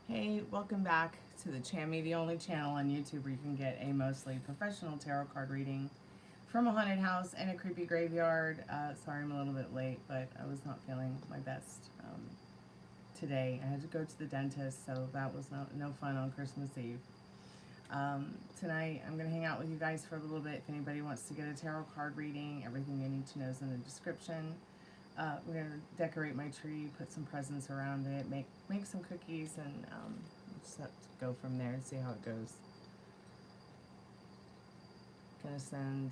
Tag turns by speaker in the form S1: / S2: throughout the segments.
S1: Hey, welcome back to the Chammy, the only channel on YouTube where you can get a mostly professional tarot card reading from a haunted house and a creepy graveyard. Sorry I'm a little bit late, but I was not feeling my best today. I had to go to the dentist, so that was no fun on Christmas Eve. Tonight I'm going to hang out with you guys for a little bit. If anybody wants to get a tarot card reading, everything you need to know is in the description. We're going to decorate my tree, put some presents around it, make some cookies, and just have to go from there and see how it goes. Going to send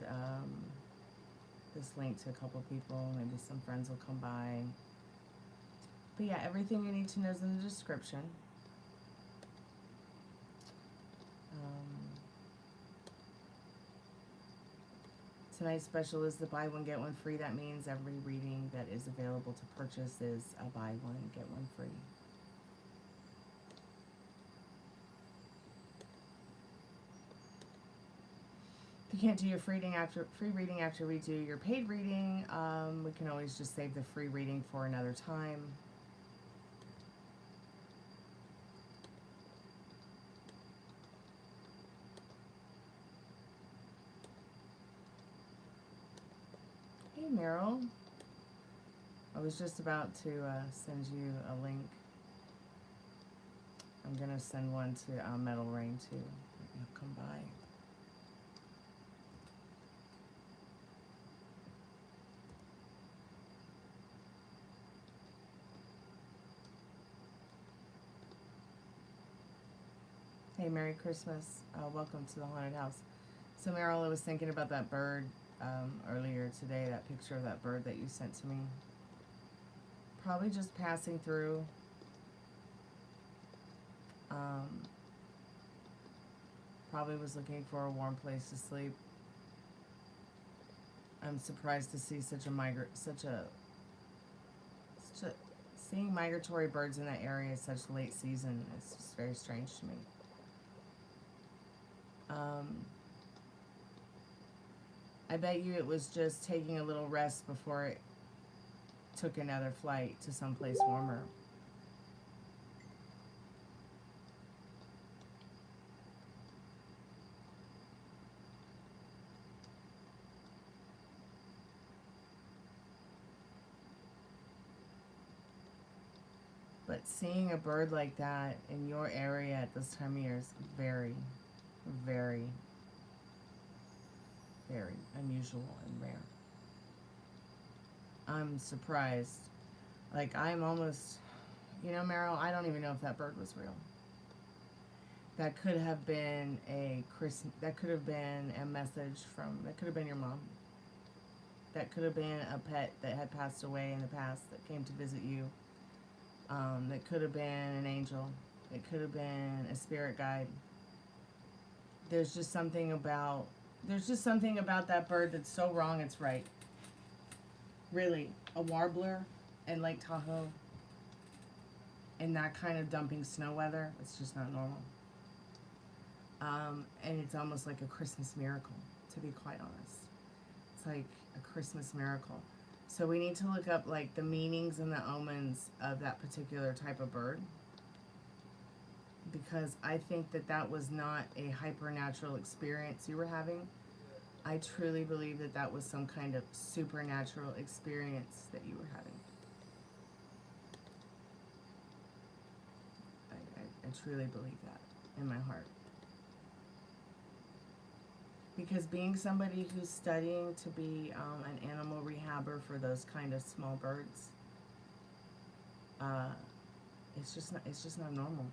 S1: this link to a couple people. Maybe some friends will come by. But yeah, everything you need to know is in the description. Tonight's special is the buy one, get one free. That means every reading that is available to purchase is a buy one, get one free. If you can't do your free reading after we do your paid reading, we can always just save the free reading for another time. Hey Meryl, I was just about to send you a link. I'm going to send one to Metal Rain too. He'll come by. Hey, Merry Christmas. Welcome to the haunted house. So Meryl, I was thinking about that bird earlier today, that picture of that bird that you sent to me. Probably just passing through. Probably was looking for a warm place to sleep. I'm surprised to see seeing migratory birds in that area such late season. It's just very strange to me. I bet you it was just taking a little rest before it took another flight to someplace warmer. But seeing a bird like that in your area at this time of year is very, very, very unusual and rare. I'm surprised. Like, I'm almost, you know, Meryl, I don't even know if that bird was real. That could have been that could have been a message from, that could have been your mom. That could have been a pet that had passed away in the past that came to visit you. That could have been an angel. It could have been a spirit guide. There's just something about that bird that's so wrong it's right. Really, a warbler in Lake Tahoe in that kind of dumping snow weather, it's just not normal. And it's almost like a Christmas miracle, to be quite honest. It's like a Christmas miracle. So we need to look up like the meanings and the omens of that particular type of bird, because I think that that was not a hypernatural experience you were having. I truly believe that that was some kind of supernatural experience that you were having. I truly believe that in my heart. Because being somebody who's studying to be an animal rehabber for those kind of small birds, it's just not normal.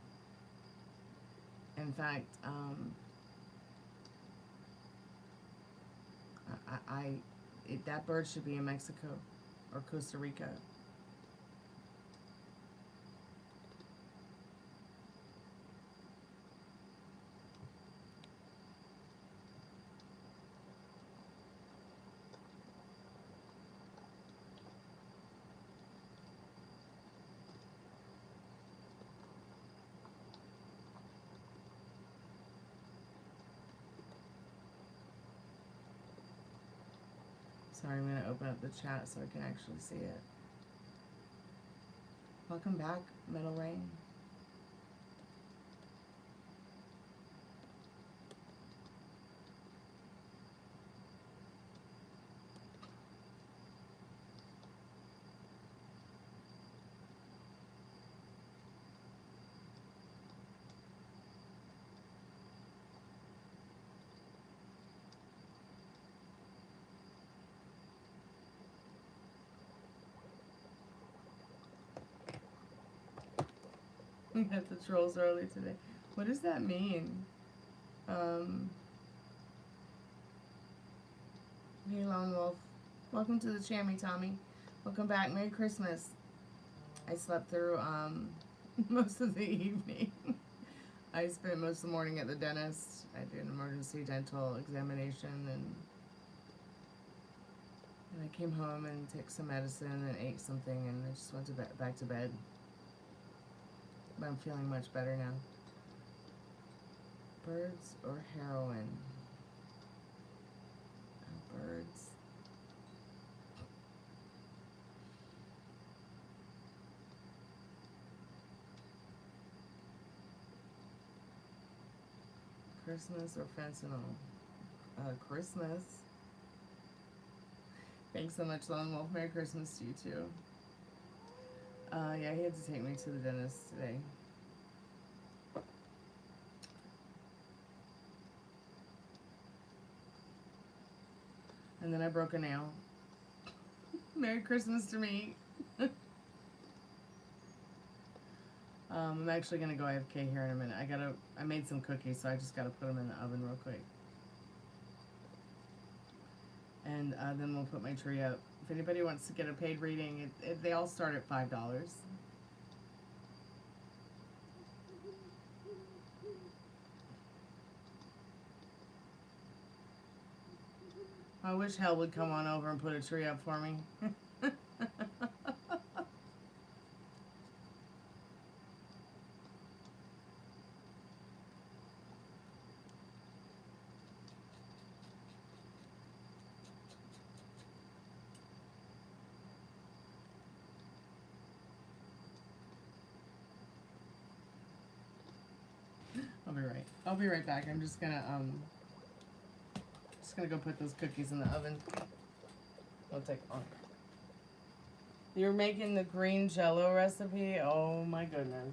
S1: In fact, that bird should be in Mexico or Costa Rica. Sorry, I'm going to open up the chat so I can actually see it. Welcome back, Metal Rain. We had the trolls early today. What does that mean? Hey, Lone Wolf. Welcome to the Chammy, Tommy. Welcome back. Merry Christmas. I slept through most of the evening. I spent most of the morning at the dentist. I did an emergency dental examination, and I came home and took some medicine and ate something, and I just went to back to bed. But I'm feeling much better now. Birds or heroin? Birds. Christmas or fentanyl? Christmas. Thanks so much, Lone Wolf. Merry Christmas to you, too. Yeah, he had to take me to the dentist today. And then I broke a nail. Merry Christmas to me. I'm actually gonna go AFK here in a minute. I made some cookies, so I just gotta put them in the oven real quick. And then we'll put my tree up. If anybody wants to get a paid reading, they all start at $5. I wish Hell would come on over and put a tree up for me. I'll be right back. I'm just gonna go put those cookies in the oven. Won't take long. You're making the green jello recipe? Oh my goodness.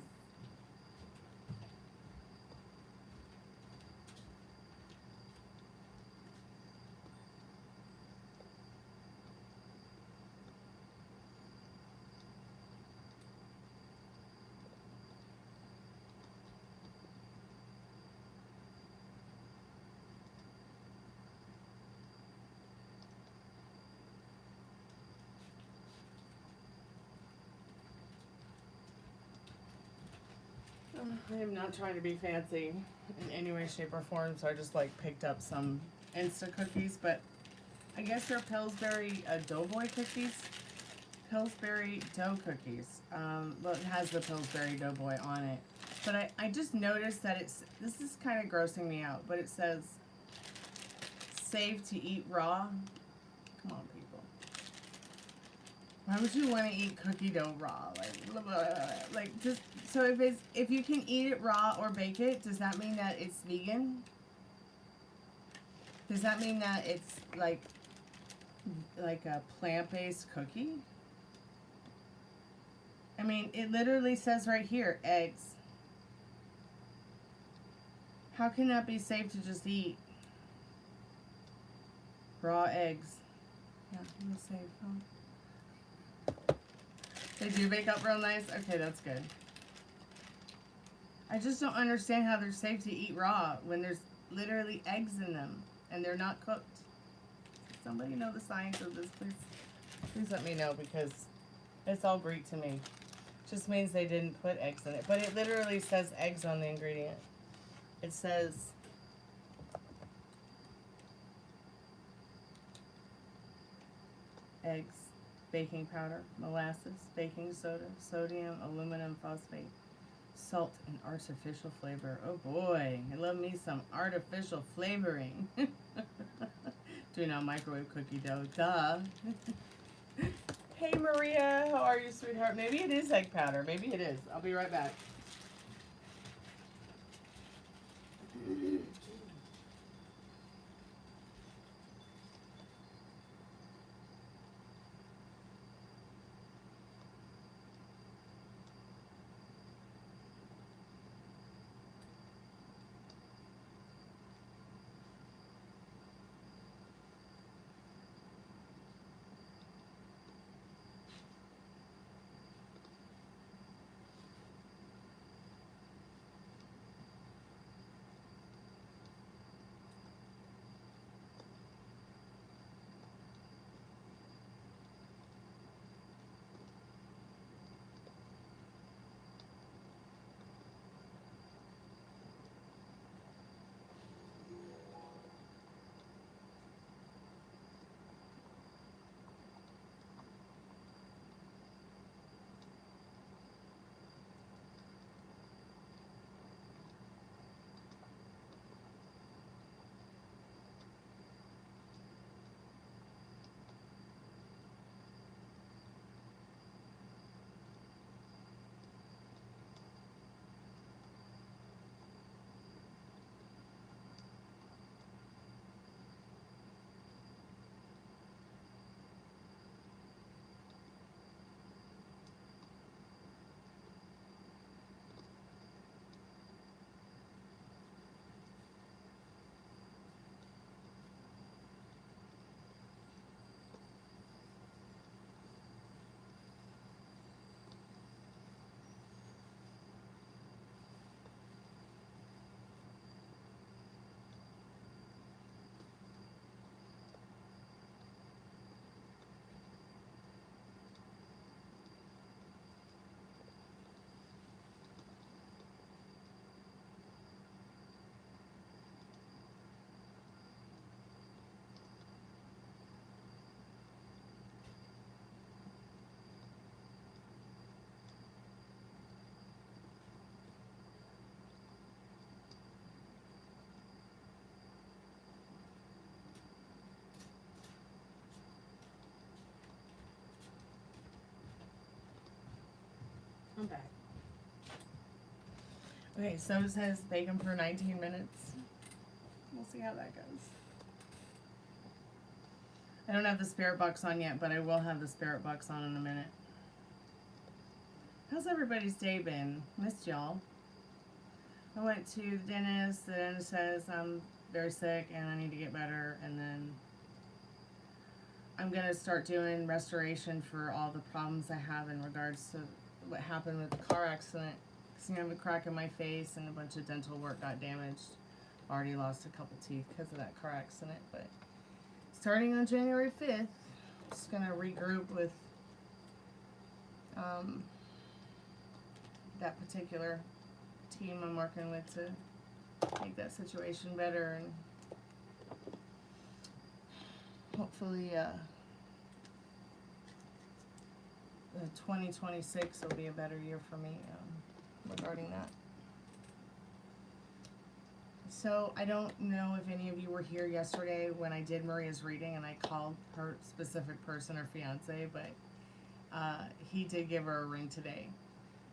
S1: I am not trying to be fancy in any way, shape, or form, so I just like picked up some Insta cookies, but I guess they're Pillsbury Doughboy cookies. Pillsbury dough cookies. Well, it has the Pillsbury Doughboy on it. But I just noticed that this is kind of grossing me out, but it says, save to eat raw. Come on, people. Why would you want to eat cookie dough raw? Like just, so if you can eat it raw or bake it, does that mean that it's vegan? Does that mean that it's like a plant-based cookie? I mean, it literally says right here, eggs. How can that be safe to just eat raw eggs? Yeah, I'm safe, huh? They do bake up real nice? Okay, that's good. I just don't understand how they're safe to eat raw when there's literally eggs in them and they're not cooked. Somebody know the science of this, please? Please let me know, because it's all Greek to me. Just means they didn't put eggs in it. But it literally says eggs on the ingredient. It says eggs, baking powder, molasses, baking soda, sodium, aluminum phosphate, salt, and artificial flavor. Oh boy, I love me some artificial flavoring. Do not microwave cookie dough, duh. Hey Maria, how are you, sweetheart? Maybe it is egg powder. Maybe it is. I'll be right back.
S2: I'm back.
S1: Okay, so it says bake them for 19 minutes. We'll see how that goes. I don't have the Spiritbox on yet, but I will have the Spiritbox on in a minute. How's everybody's day been? Missed y'all. I went to the dentist. The dentist says I'm very sick and I need to get better. And then I'm going to start doing restoration for all the problems I have in regards to what happened with the car accident. Because I have a crack in my face and a bunch of dental work got damaged. Already lost a couple teeth because of that car accident. But starting on January 5th, just going to regroup with that particular team I'm working with to make that situation better, and hopefully 2026 will be a better year for me regarding that. So I don't know if any of you were here yesterday when I did Maria's reading and I called her specific person, her fiance, but he did give her a ring today.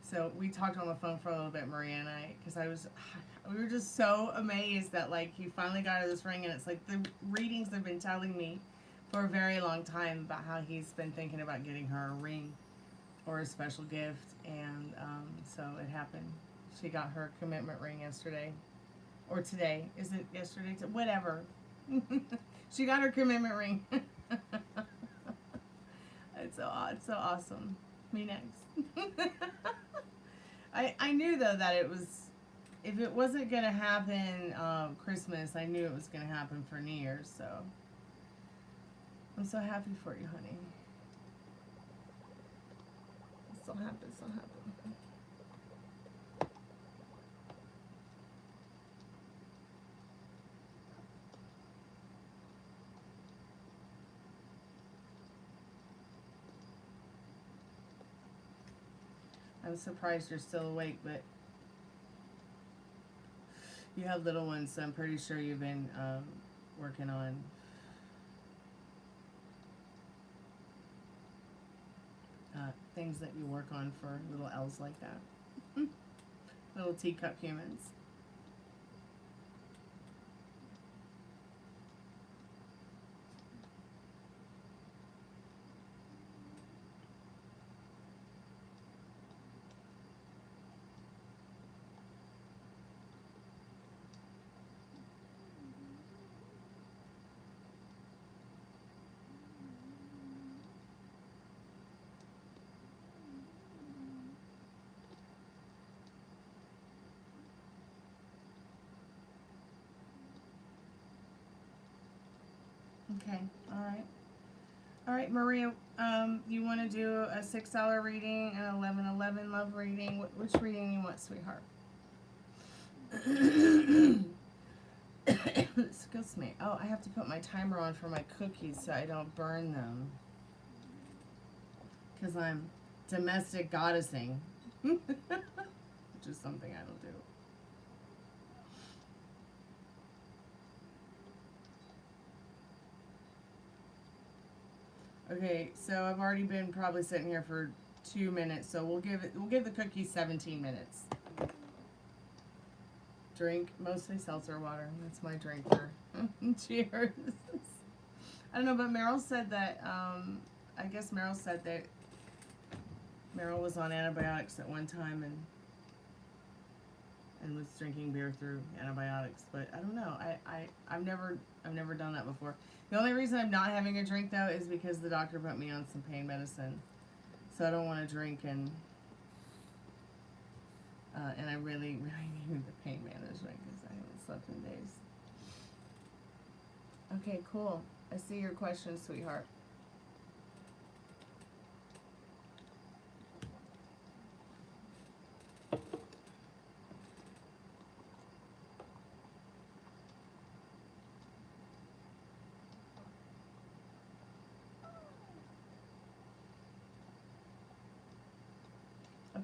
S1: So we talked on the phone for a little bit, Maria and I, because we were just so amazed that, like, he finally got her this ring, and it's like the readings have been telling me for a very long time about how he's been thinking about getting her a ring or a special gift, and so it happened. She got her commitment ring yesterday, or today. Is it yesterday? Whatever. She got her commitment ring. It's so awesome. Me next. I knew though that it was, if it wasn't gonna happen Christmas, I knew it was gonna happen for New Year's. So I'm so happy for you, honey. I'm so happy, so happy. I'm surprised you're still awake, but you have little ones, so I'm pretty sure you've been working on things that you work on for little elves like that. Little teacup humans. Okay, all right, Maria, you want to do a $6 reading, an 11/11 love reading? Which reading you want, sweetheart? Excuse me. Oh, I have to put my timer on for my cookies so I don't burn them. Because I'm domestic goddessing. Which is something I don't do. Okay, so I've already been probably sitting here for 2 minutes, so we'll give the cookies 17 minutes. Drink mostly seltzer water. That's my drinker. Cheers. I don't know, but Meryl said that I guess Meryl said that Meryl was on antibiotics at one time and was drinking beer through antibiotics, but I don't know. I've never done that before. The only reason I'm not having a drink though is because the doctor put me on some pain medicine, so I don't want to drink and I really need the pain management because I haven't slept in days. Okay, cool. I see your question, sweetheart.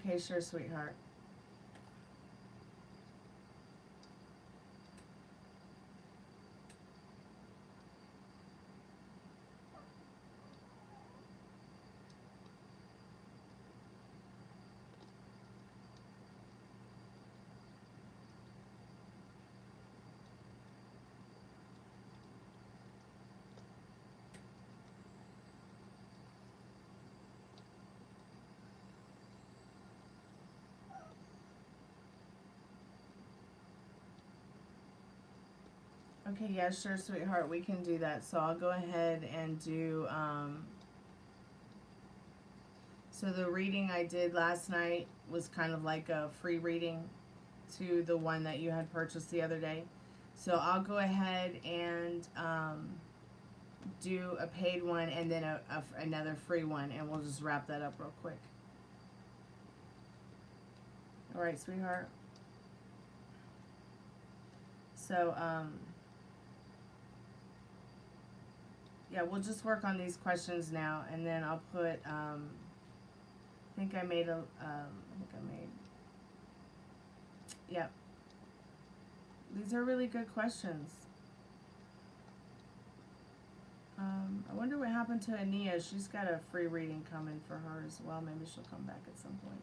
S1: Okay, sure, sweetheart. Okay, yeah, sure, sweetheart, we can do that. So I'll go ahead and do, so the reading I did last night was kind of like a free reading to the one that you had purchased the other day. So I'll go ahead and do a paid one and then another free one, and we'll just wrap that up real quick. All right, sweetheart. So, yeah, we'll just work on these questions now, and then I'll put, I think I made yeah. These are really good questions. I wonder what happened to Ania. She's got a free reading coming for her as well. Maybe she'll come back at some point.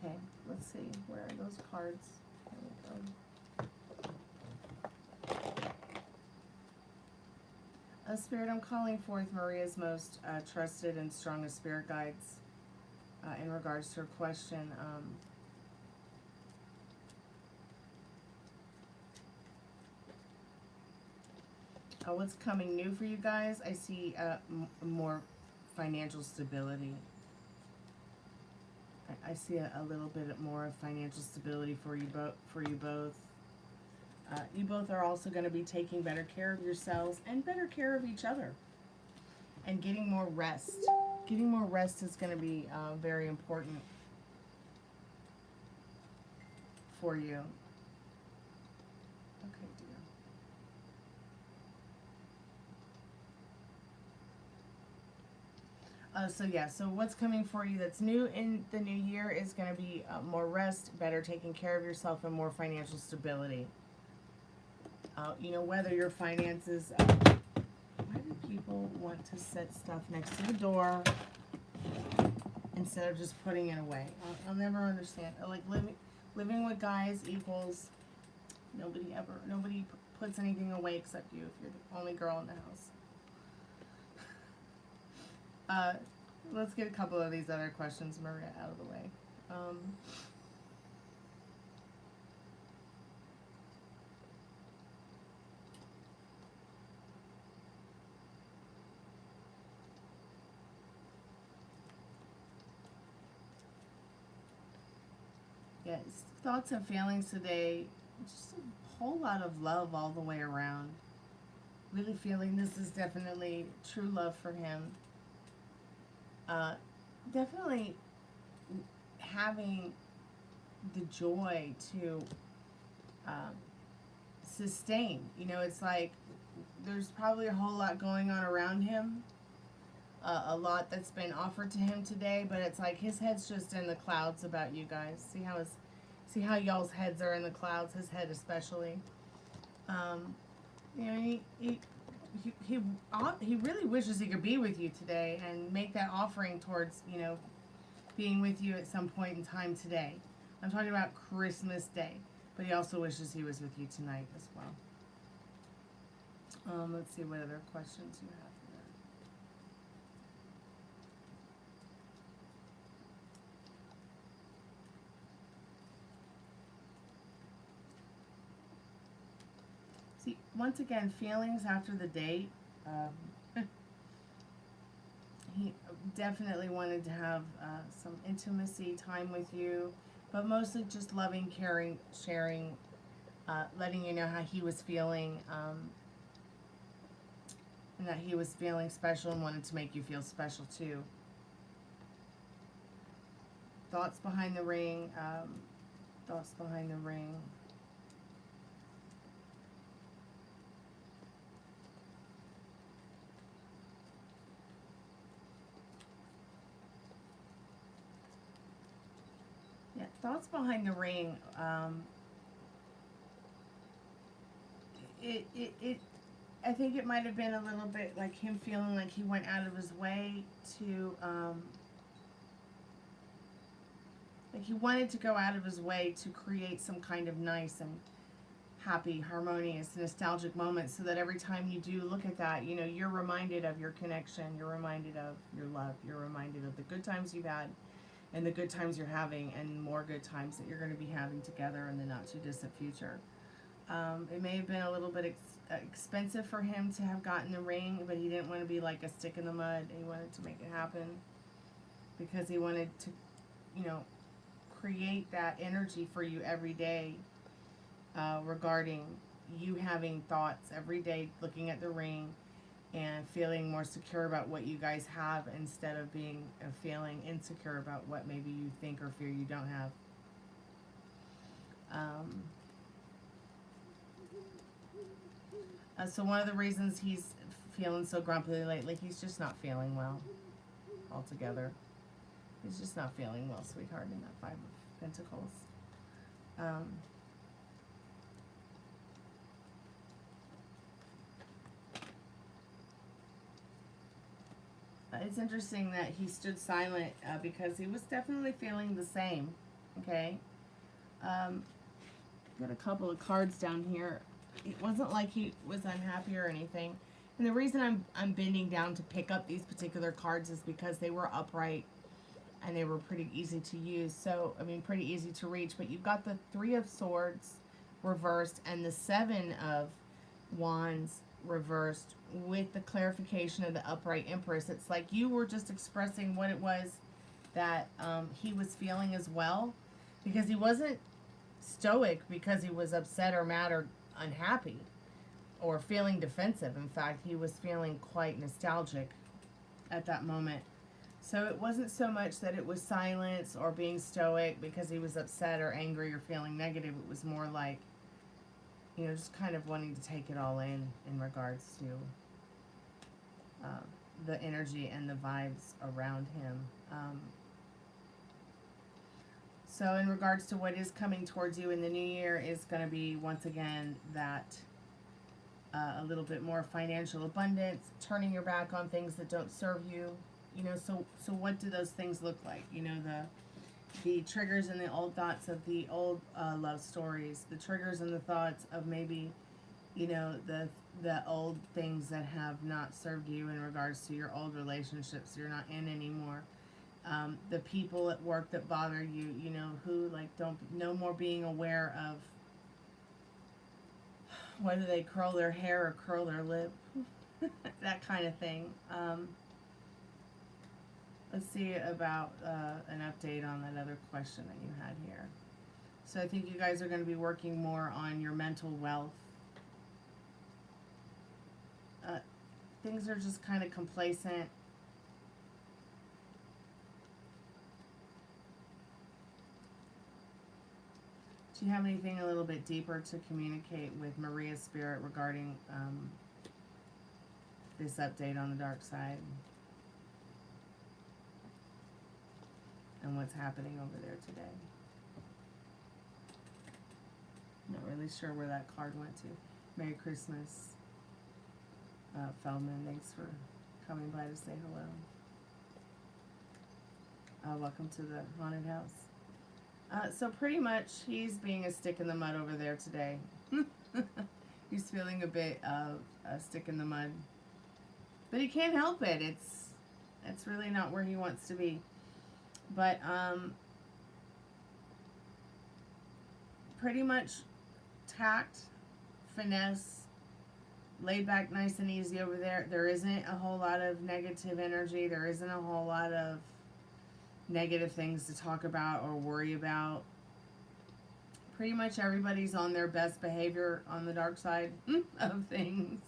S1: Okay, let's see. Where are those cards? There we go. Spirit, I'm calling forth Maria's most trusted and strongest spirit guides in regards to her question. What's coming new for you guys? I see more financial stability. I see a little bit more of financial stability for you both. You both are also going to be taking better care of yourselves and better care of each other, and getting more rest. Getting more rest is going to be very important for you. Okay, dear. So yeah, so what's coming for you that's new in the new year is going to be more rest, better taking care of yourself, and more financial stability. You know, whether your finances, why do people want to set stuff next to the door instead of just putting it away? I'll never understand. Like living with guys equals nobody puts anything away except you if you're the only girl in the house. Let's get a couple of these other questions, Maria, out of the way. Yes, thoughts and feelings today. Just a whole lot of love all the way around. Really feeling this is definitely true love for him. Definitely having the joy to sustain. You know, it's like there's probably a whole lot going on around him. A lot that's been offered to him today, but it's like his head's just in the clouds about you guys. See how y'all's heads are in the clouds, his head especially. You know, he really wishes he could be with you today and make that offering towards, you know, being with you at some point in time today. I'm talking about Christmas Day, but he also wishes he was with you tonight as well. Let's see what other questions you have. Once again, feelings after the date. He definitely wanted to have some intimacy time with you, but mostly just loving, caring, sharing, letting you know how he was feeling, and that he was feeling special and wanted to make you feel special too. Thoughts behind the ring. Thoughts behind the ring. Thoughts behind the ring. I think it might have been a little bit like him feeling like he went out of his way to Like he wanted to go out of his way to create some kind of nice and happy, harmonious, nostalgic moment so that every time you do look at that, you know, you're reminded of your connection, you're reminded of your love, you're reminded of the good times you've had and the good times you're having and more good times that you're going to be having together in the not too distant future. It may have been a little bit expensive for him to have gotten the ring, but he didn't want to be like a stick in the mud. He wanted to make it happen because he wanted to, you know, create that energy for you every day regarding you having thoughts every day, looking at the ring and feeling more secure about what you guys have instead of being feeling insecure about what maybe you think or fear you don't have. So one of the reasons he's feeling so grumpy lately, he's just not feeling well altogether. He's just not feeling well, sweetheart, in that Five of Pentacles. It's interesting that he stood silent because he was definitely feeling the same. Okay. Got a couple of cards down here. It wasn't like he was unhappy or anything. And the reason I'm bending down to pick up these particular cards is because they were upright and they were pretty easy to use. So, I mean, pretty easy to reach. But you've got the Three of Swords reversed and the Seven of Wands reversed with the clarification of the upright Empress. It's like you were just expressing what it was that he was feeling as well, because he wasn't stoic because he was upset or mad or unhappy or feeling defensive. In fact, he was feeling quite nostalgic at that moment. So it wasn't so much that it was silence or being stoic because he was upset or angry or feeling negative. It was more like, you know, just kind of wanting to take it all in regards to the energy and the vibes around him. So in regards to what is coming towards you in the new year is going to be, once again, that a little bit more financial abundance, turning your back on things that don't serve you. You know, so what do those things look like? You know, the triggers and the old thoughts of the old love stories, the triggers and the thoughts of maybe, you know, the old things that have not served you in regards to your old relationships you're not in anymore. The people at work that bother you, you know, who like no more being aware of whether they curl their hair or curl their lip, that kind of thing. Let's see about an update on that other question that you had here. So I think you guys are going to be working more on your mental wealth. Things are just kind of complacent. Do you have anything a little bit deeper to communicate with Maria's spirit regarding this update on the dark side? And what's happening over there today? Not really sure where that card went to. Merry Christmas, Feldman. Thanks for coming by to say hello. Welcome to the haunted house. So pretty much he's being a stick in the mud over there today. He's feeling a bit of a stick in the mud. But he can't help it. It's really not where he wants to be. But pretty much tact, finesse, laid back nice and easy over there. There isn't a whole lot of negative energy. There isn't a whole lot of negative things to talk about or worry about. Pretty much everybody's on their best behavior on the dark side of things.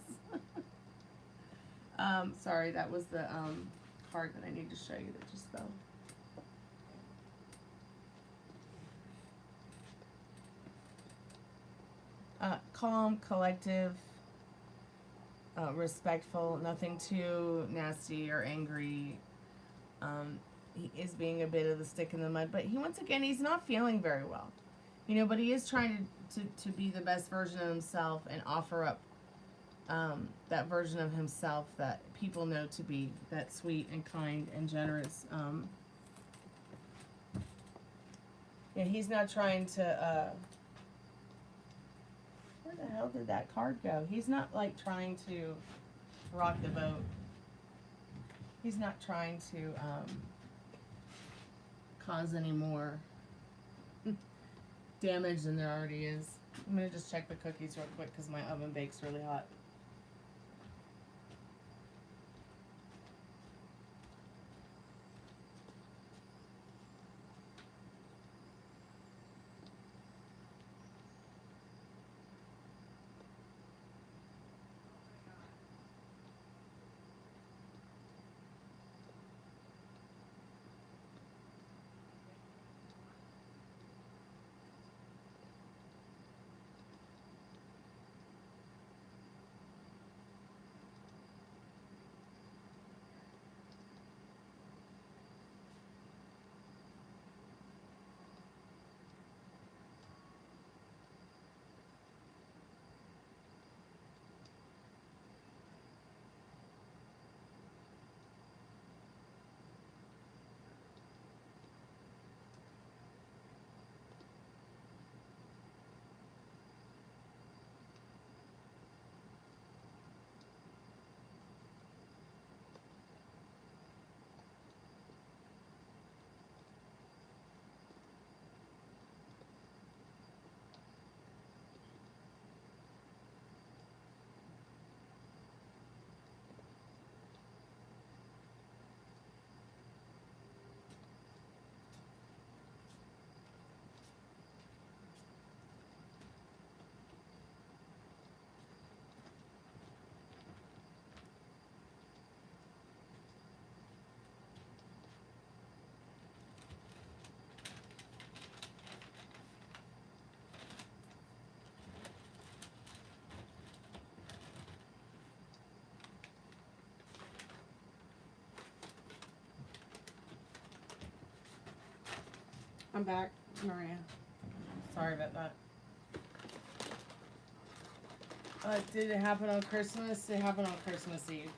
S1: Sorry, that was the card that I need to show you that just fell. Calm, collective, respectful, nothing too nasty or angry. He is being a bit of the stick in the mud, but once again, he's not feeling very well. You know, but he is trying to be the best version of himself and offer up that version of himself that people know to be that sweet and kind and generous Yeah, he's not trying to, where the hell did that card go? He's not, like, trying to rock the boat. He's not trying to, cause any more damage than there already is. I'm gonna just check the cookies real quick because my oven bakes really hot. I'm back, Maria. Sorry about that. Did it happen on Christmas? It happened on Christmas Eve.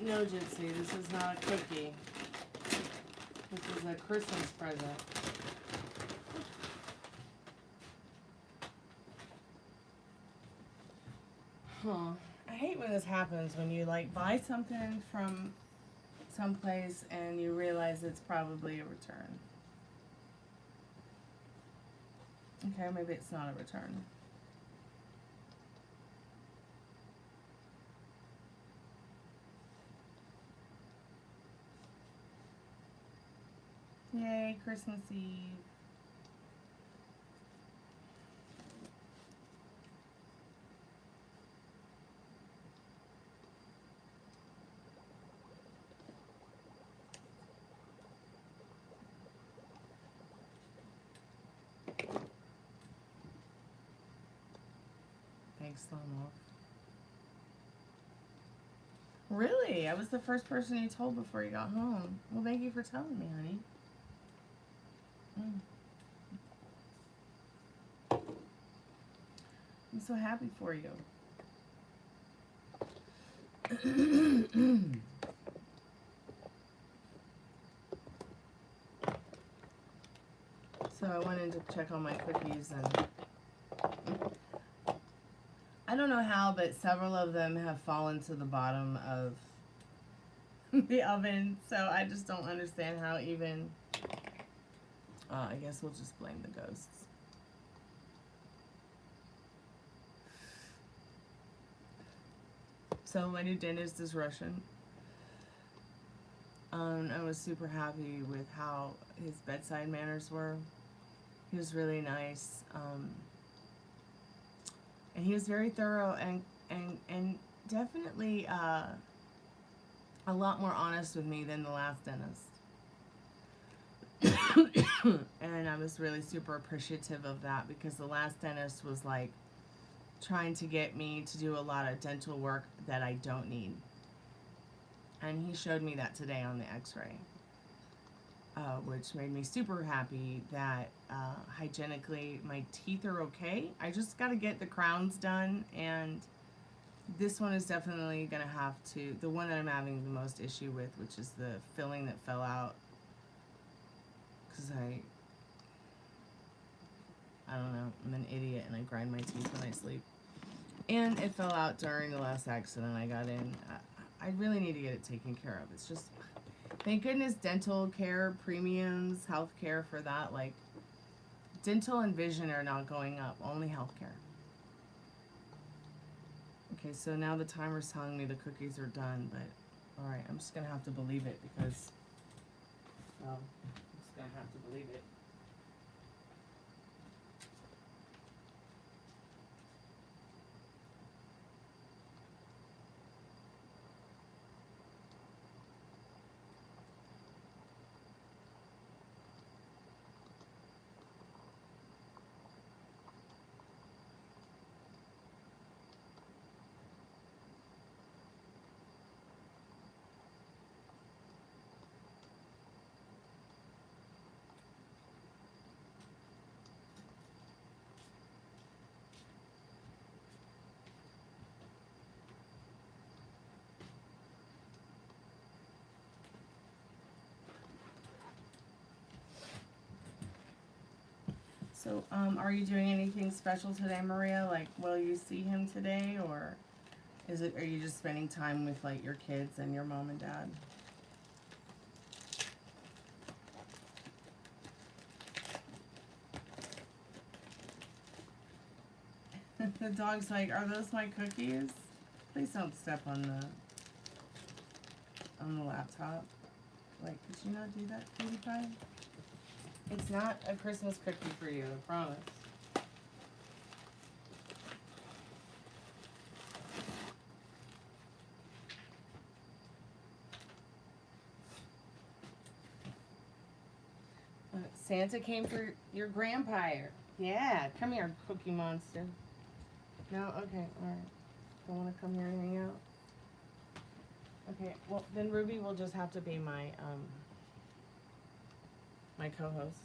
S1: No, Gypsy, this is not a cookie. This is a Christmas present. Huh. I hate when this happens, when you like buy something from someplace and you realize it's probably a return. Okay, maybe it's not a return. Yay, Christmas Eve. Thanks, Slomo. Really? I was the first person you told before you got home. Well, thank you for telling me, honey. I'm so happy for you. So I went in to check on my cookies, and I don't know how, but several of them have fallen to the bottom of the oven, so I just don't understand how even, I guess we'll just blame the ghosts. So my new dentist is Russian. I was super happy with how his bedside manners were. He was really nice. And he was very thorough and definitely a lot more honest with me than the last dentist. And I was really super appreciative of that, because the last dentist was like trying to get me to do a lot of dental work that I don't need. And he showed me that today on the x-ray, which made me super happy that hygienically my teeth are okay. I just got to get the crowns done, and This one is definitely going to have to, the one that I'm having the most issue with, which is the filling that fell out. Because I don't know, I'm an idiot and I grind my teeth when I sleep. And it fell out during the last accident I got in. I really need to get it taken care of. It's just, thank goodness dental care, premiums, health care for that. Like, dental and vision are not going up, only health care. Okay, so now the timer's telling me the cookies are done, but alright, I'm just gonna have to believe it because, well, I'm just gonna have to believe it. So, are you doing anything special today, Maria? Like, will you see him today, or are you just spending time with, like, your kids and your mom and dad? The dog's like, are those my cookies? Please don't step on the laptop. Like, could you not do that, cutie pie? It's not a Christmas cookie for you, I promise. Santa came for your grandpa. Yeah, come here, Cookie Monster. No? Okay, alright. Don't want to come here and hang out? Okay, well, then Ruby will just have to be my, my co-host.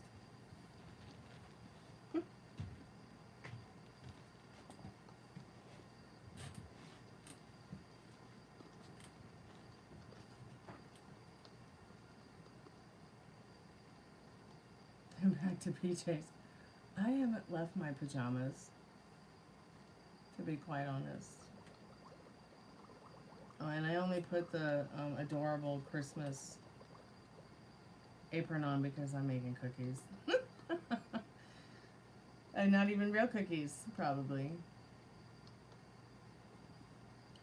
S1: Back to PJs. I haven't left my pajamas, to be quite honest. Oh, and I only put the adorable Christmas apron on because I'm making cookies. And not even real cookies, probably.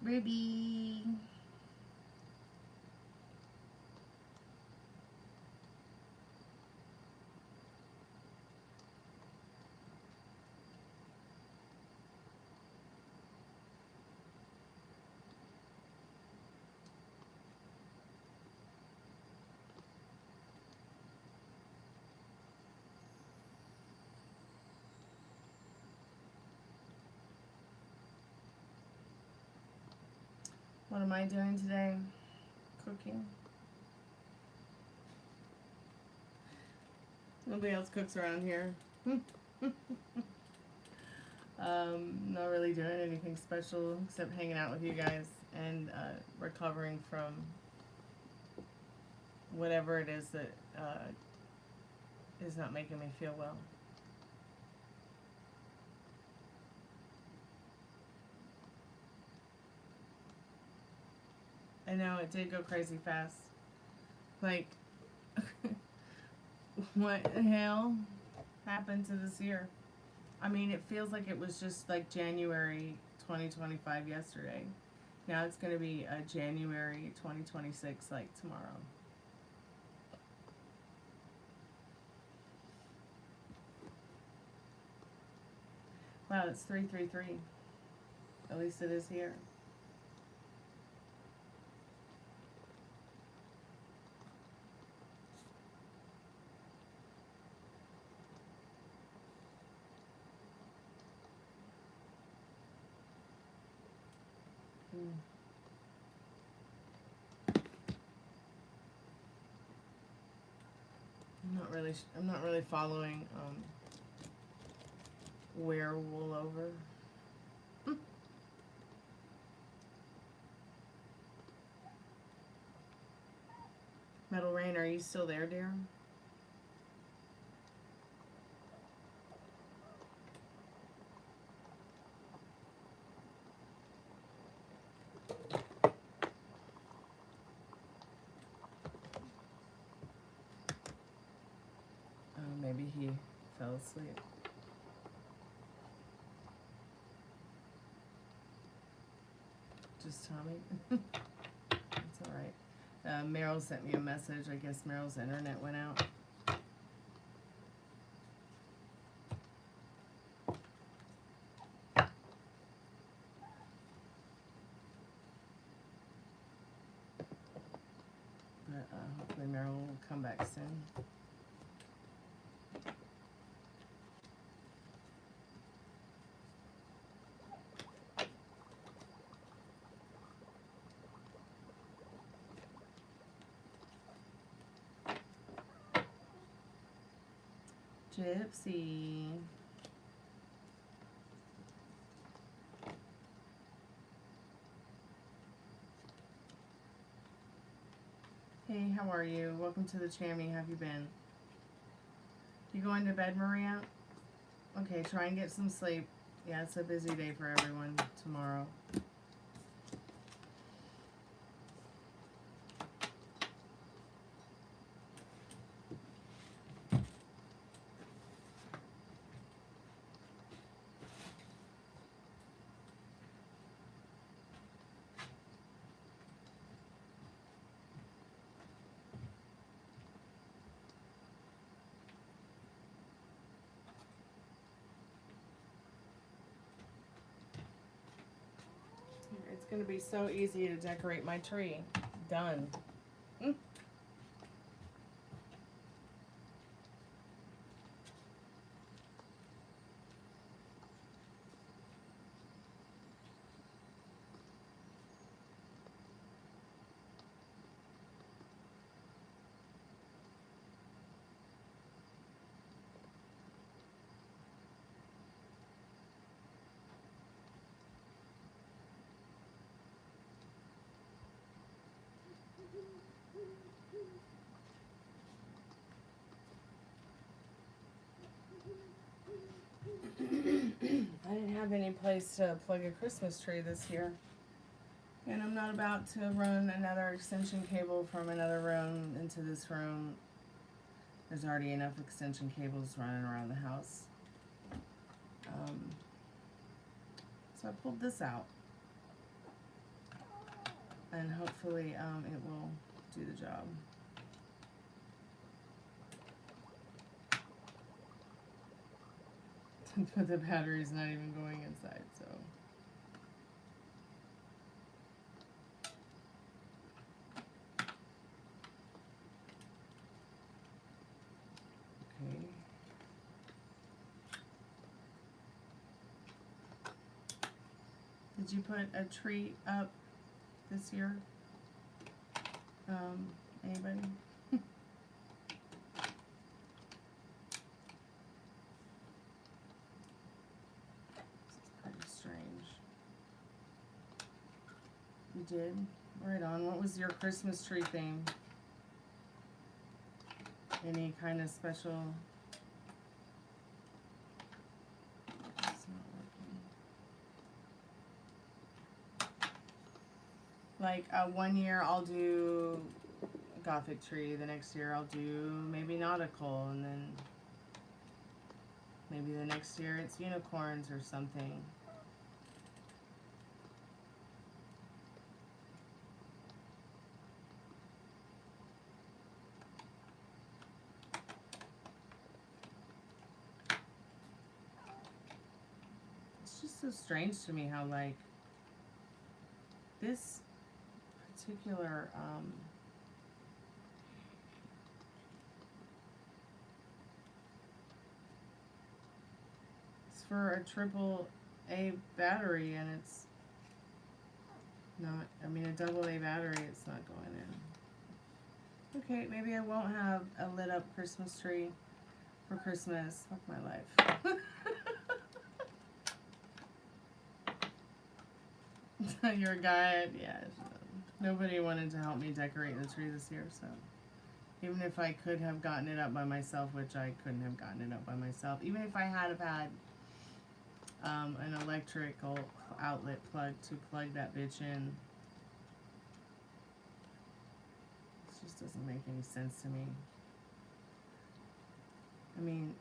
S1: Ruby. What am I doing today? Cooking. Nobody else cooks around here. Not really doing anything special except hanging out with you guys and recovering from whatever it is that is not making me feel well. I know, it did go crazy fast. Like, what the hell happened to this year? I mean, it feels like it was just like January 2025 yesterday. Now it's going to be January 2026, like tomorrow. Wow, it's 333. At least it is here. I'm not really following Werewolf over. are you still there, dear? Maybe he fell asleep. Just Tommy? That's alright. Meryl sent me a message. I guess Meryl's internet went out. But hopefully Meryl will come back soon. Gypsy. Hey, how are you? Welcome to the Chammy. How have you been? You going to bed, Maria? Okay, try and get some sleep. Yeah, it's a busy day for everyone tomorrow. It's going to be so easy to decorate my tree. Done. I didn't have any place to plug a Christmas tree this year. And I'm not about to run another extension cable from another room into this room. There's already enough extension cables running around the house. So I pulled this out. And hopefully it will do the job. But the battery's not even going inside, so. Okay. Did you put a tree up this year? Anybody? You did? Right on. What was your Christmas tree theme? Any kind of special? It's not working. Like one year I'll do a Gothic tree, the next year I'll do maybe nautical, and then maybe the next year it's unicorns or something. So strange to me how like this particular it's for a AAA battery and it's not, I mean a AA battery, it's not going in. Okay, maybe I won't have a lit up Christmas tree for Christmas. Fuck my life. Your guy, yeah. Nobody wanted to help me decorate the tree this year, so Even if I could have gotten it up by myself, which I couldn't have gotten it up by myself. Even if I had have had an electrical outlet plug to plug that bitch in. This just doesn't make any sense to me. I mean,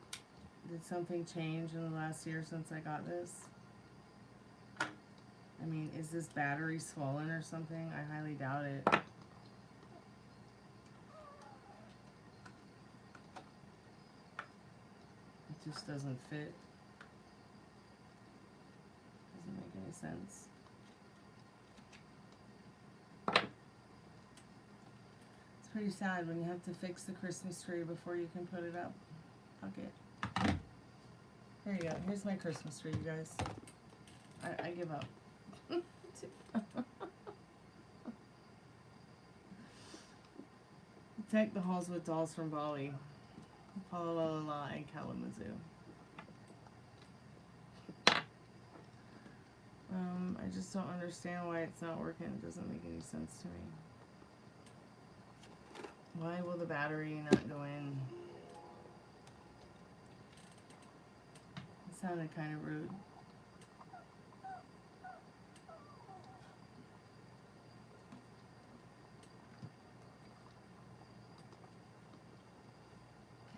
S1: did something change in the last year since I got this? I mean, is this battery swollen or something? I highly doubt it. It just doesn't fit. Doesn't make any sense. It's pretty sad when you have to fix the Christmas tree before you can put it up. Fuck it. Here you go. Here's my Christmas tree, you guys. I give up. Take the Halls with dolls from Bali. Palalala and Kalamazoo. I just don't understand why it's not working. It doesn't make any sense to me. Why will the battery not go in? It sounded kind of rude.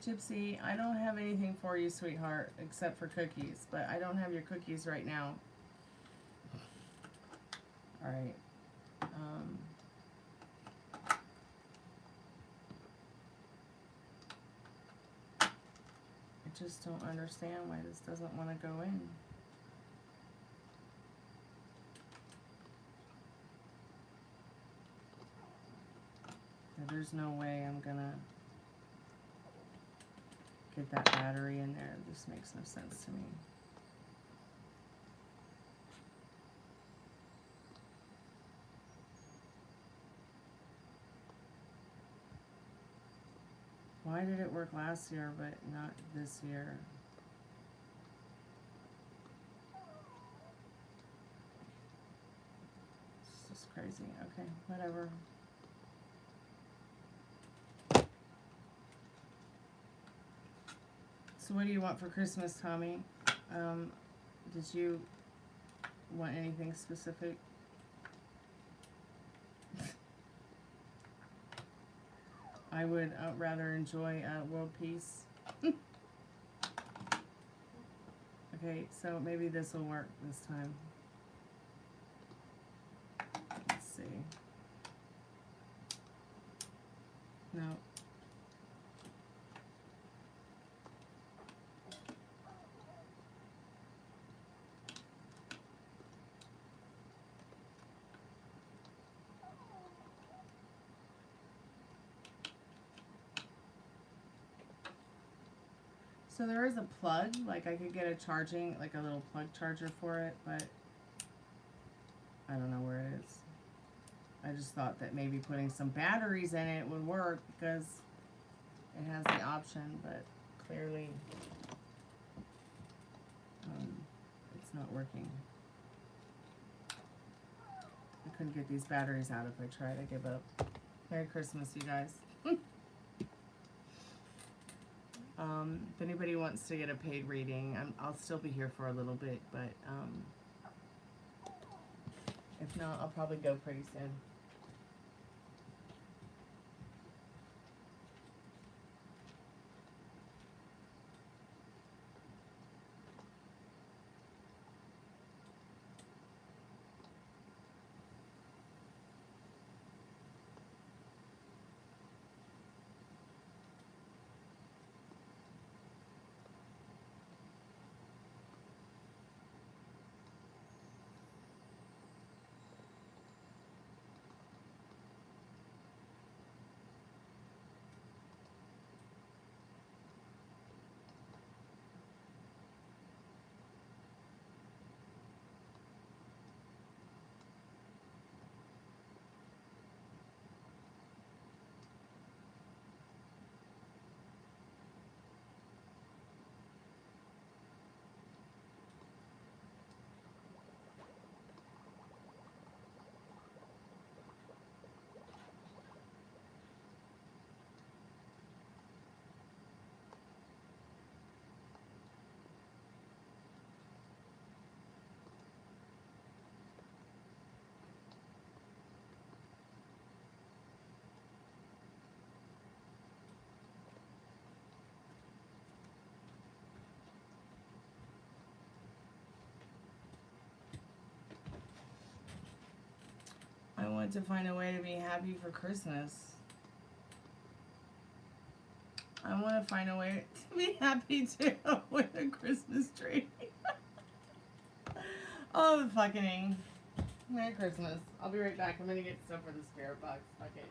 S1: Gypsy, I don't have anything for you, sweetheart, except for cookies, but I don't have your cookies right now. Alright. I just don't understand why this doesn't want to go in. There's no way I'm gonna get that battery in there. This makes no sense to me. Why did it work last year but not this year? It's just crazy. Okay, whatever. So what do you want for Christmas, Tommy? Did you want anything specific? I would rather enjoy world peace. Okay, so maybe this will work this time. Let's see. No. So there is a plug, like I could get a charging, like a little plug charger for it, but I don't know where it is. I just thought that maybe putting some batteries in it would work because it has the option, but clearly it's not working. I couldn't get these batteries out if I tried. I give up. Merry Christmas, you guys. If anybody wants to get a paid reading, I'll still be here for a little bit, but if not, I'll probably go pretty soon. want to find a way to be happy for Christmas. I want to find a way to be happy too with a Christmas tree. Oh, the fucking Merry Christmas. I'll be right back. I'm going to get stuff for the spirit box. Okay.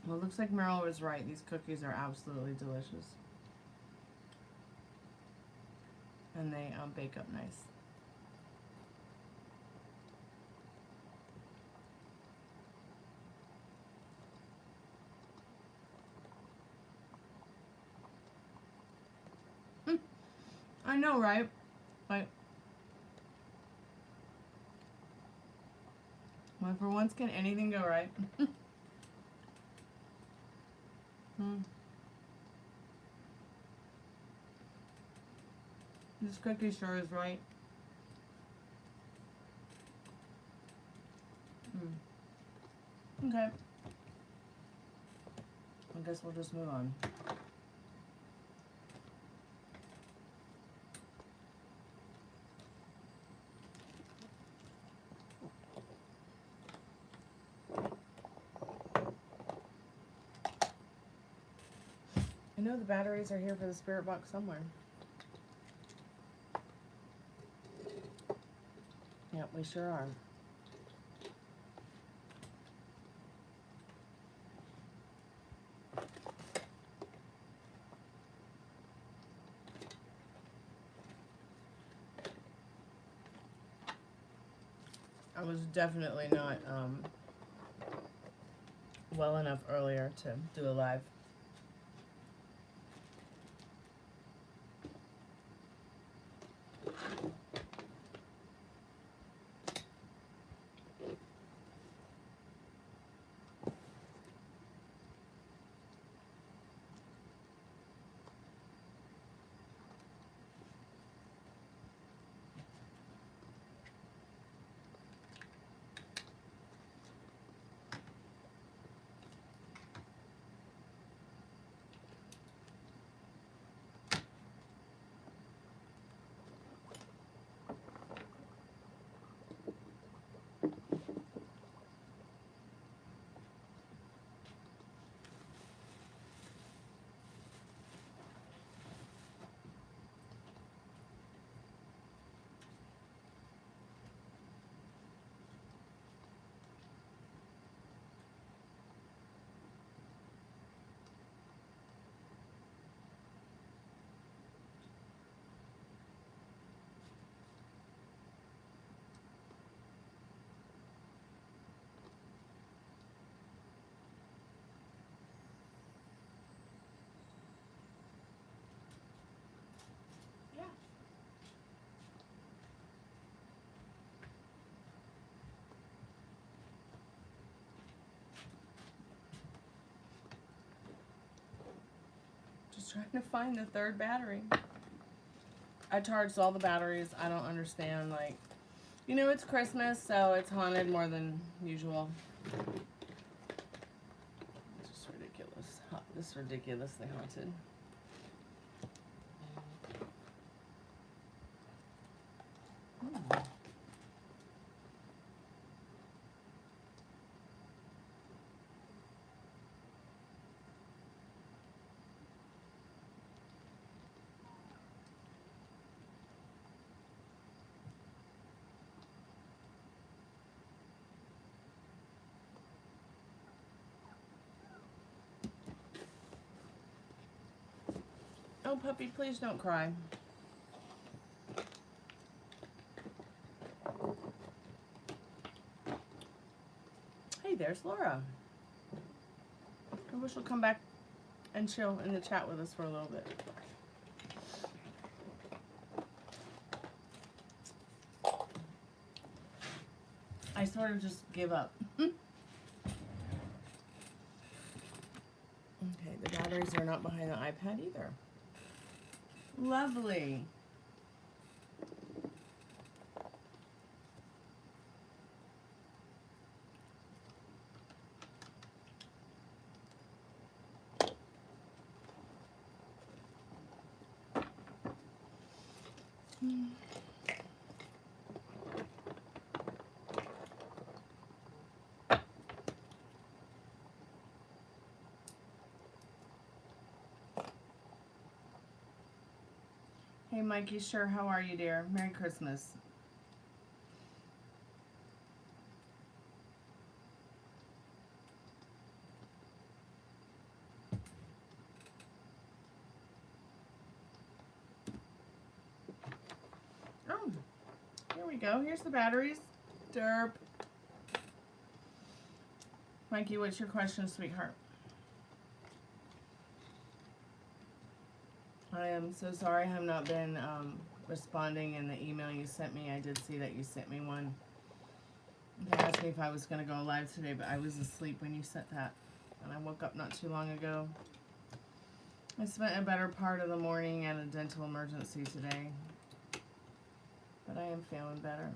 S1: Well, it looks like Meryl was right. These cookies are absolutely delicious. And they bake up nice. I know, right? Like, well, for once, can anything go right? This cookie sure is right. Okay. I guess we'll just move on. I know the batteries are here for the spirit box somewhere. Yep, we sure are. I was definitely not well enough earlier to do a live. Trying to find the third battery. I charged all the batteries. I don't understand, like, you know, it's Christmas, so it's haunted more than usual. This ridiculously haunted. Oh, puppy, please don't cry. Hey, there's Laura. I wish she'll come back and chill in the chat with us for a little bit. I sort of just give up. Okay, the batteries are not behind the iPad either. Lovely. Hey, Mikey, sure. How are you, dear? Merry Christmas. Oh, here we go. Here's the batteries. Derp. Mikey, what's your question, sweetheart? I am so sorry I have not been responding in the email you sent me. I did see that you sent me one. They asked me if I was going to go live today, but I was asleep when you sent that. And I woke up not too long ago. I spent a better part of the morning at a dental emergency today. But I am feeling better.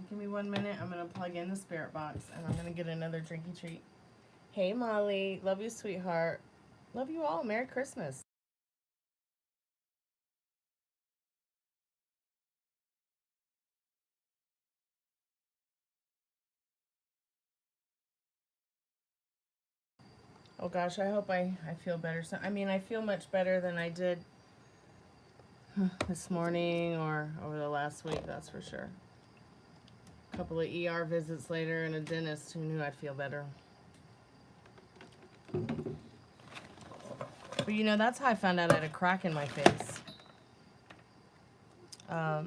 S1: Give me 1 minute. I'm going to plug in the spirit box and I'm going to get another drinky treat. Hey, Molly. Love you, sweetheart. Love you all. Merry Christmas. Oh gosh, I hope I feel better. So, I mean, I feel much better than I did this morning or over the last week, that's for sure. A couple of ER visits later and a dentist who knew I'd feel better. But you know, that's how I found out I had a crack in my face. I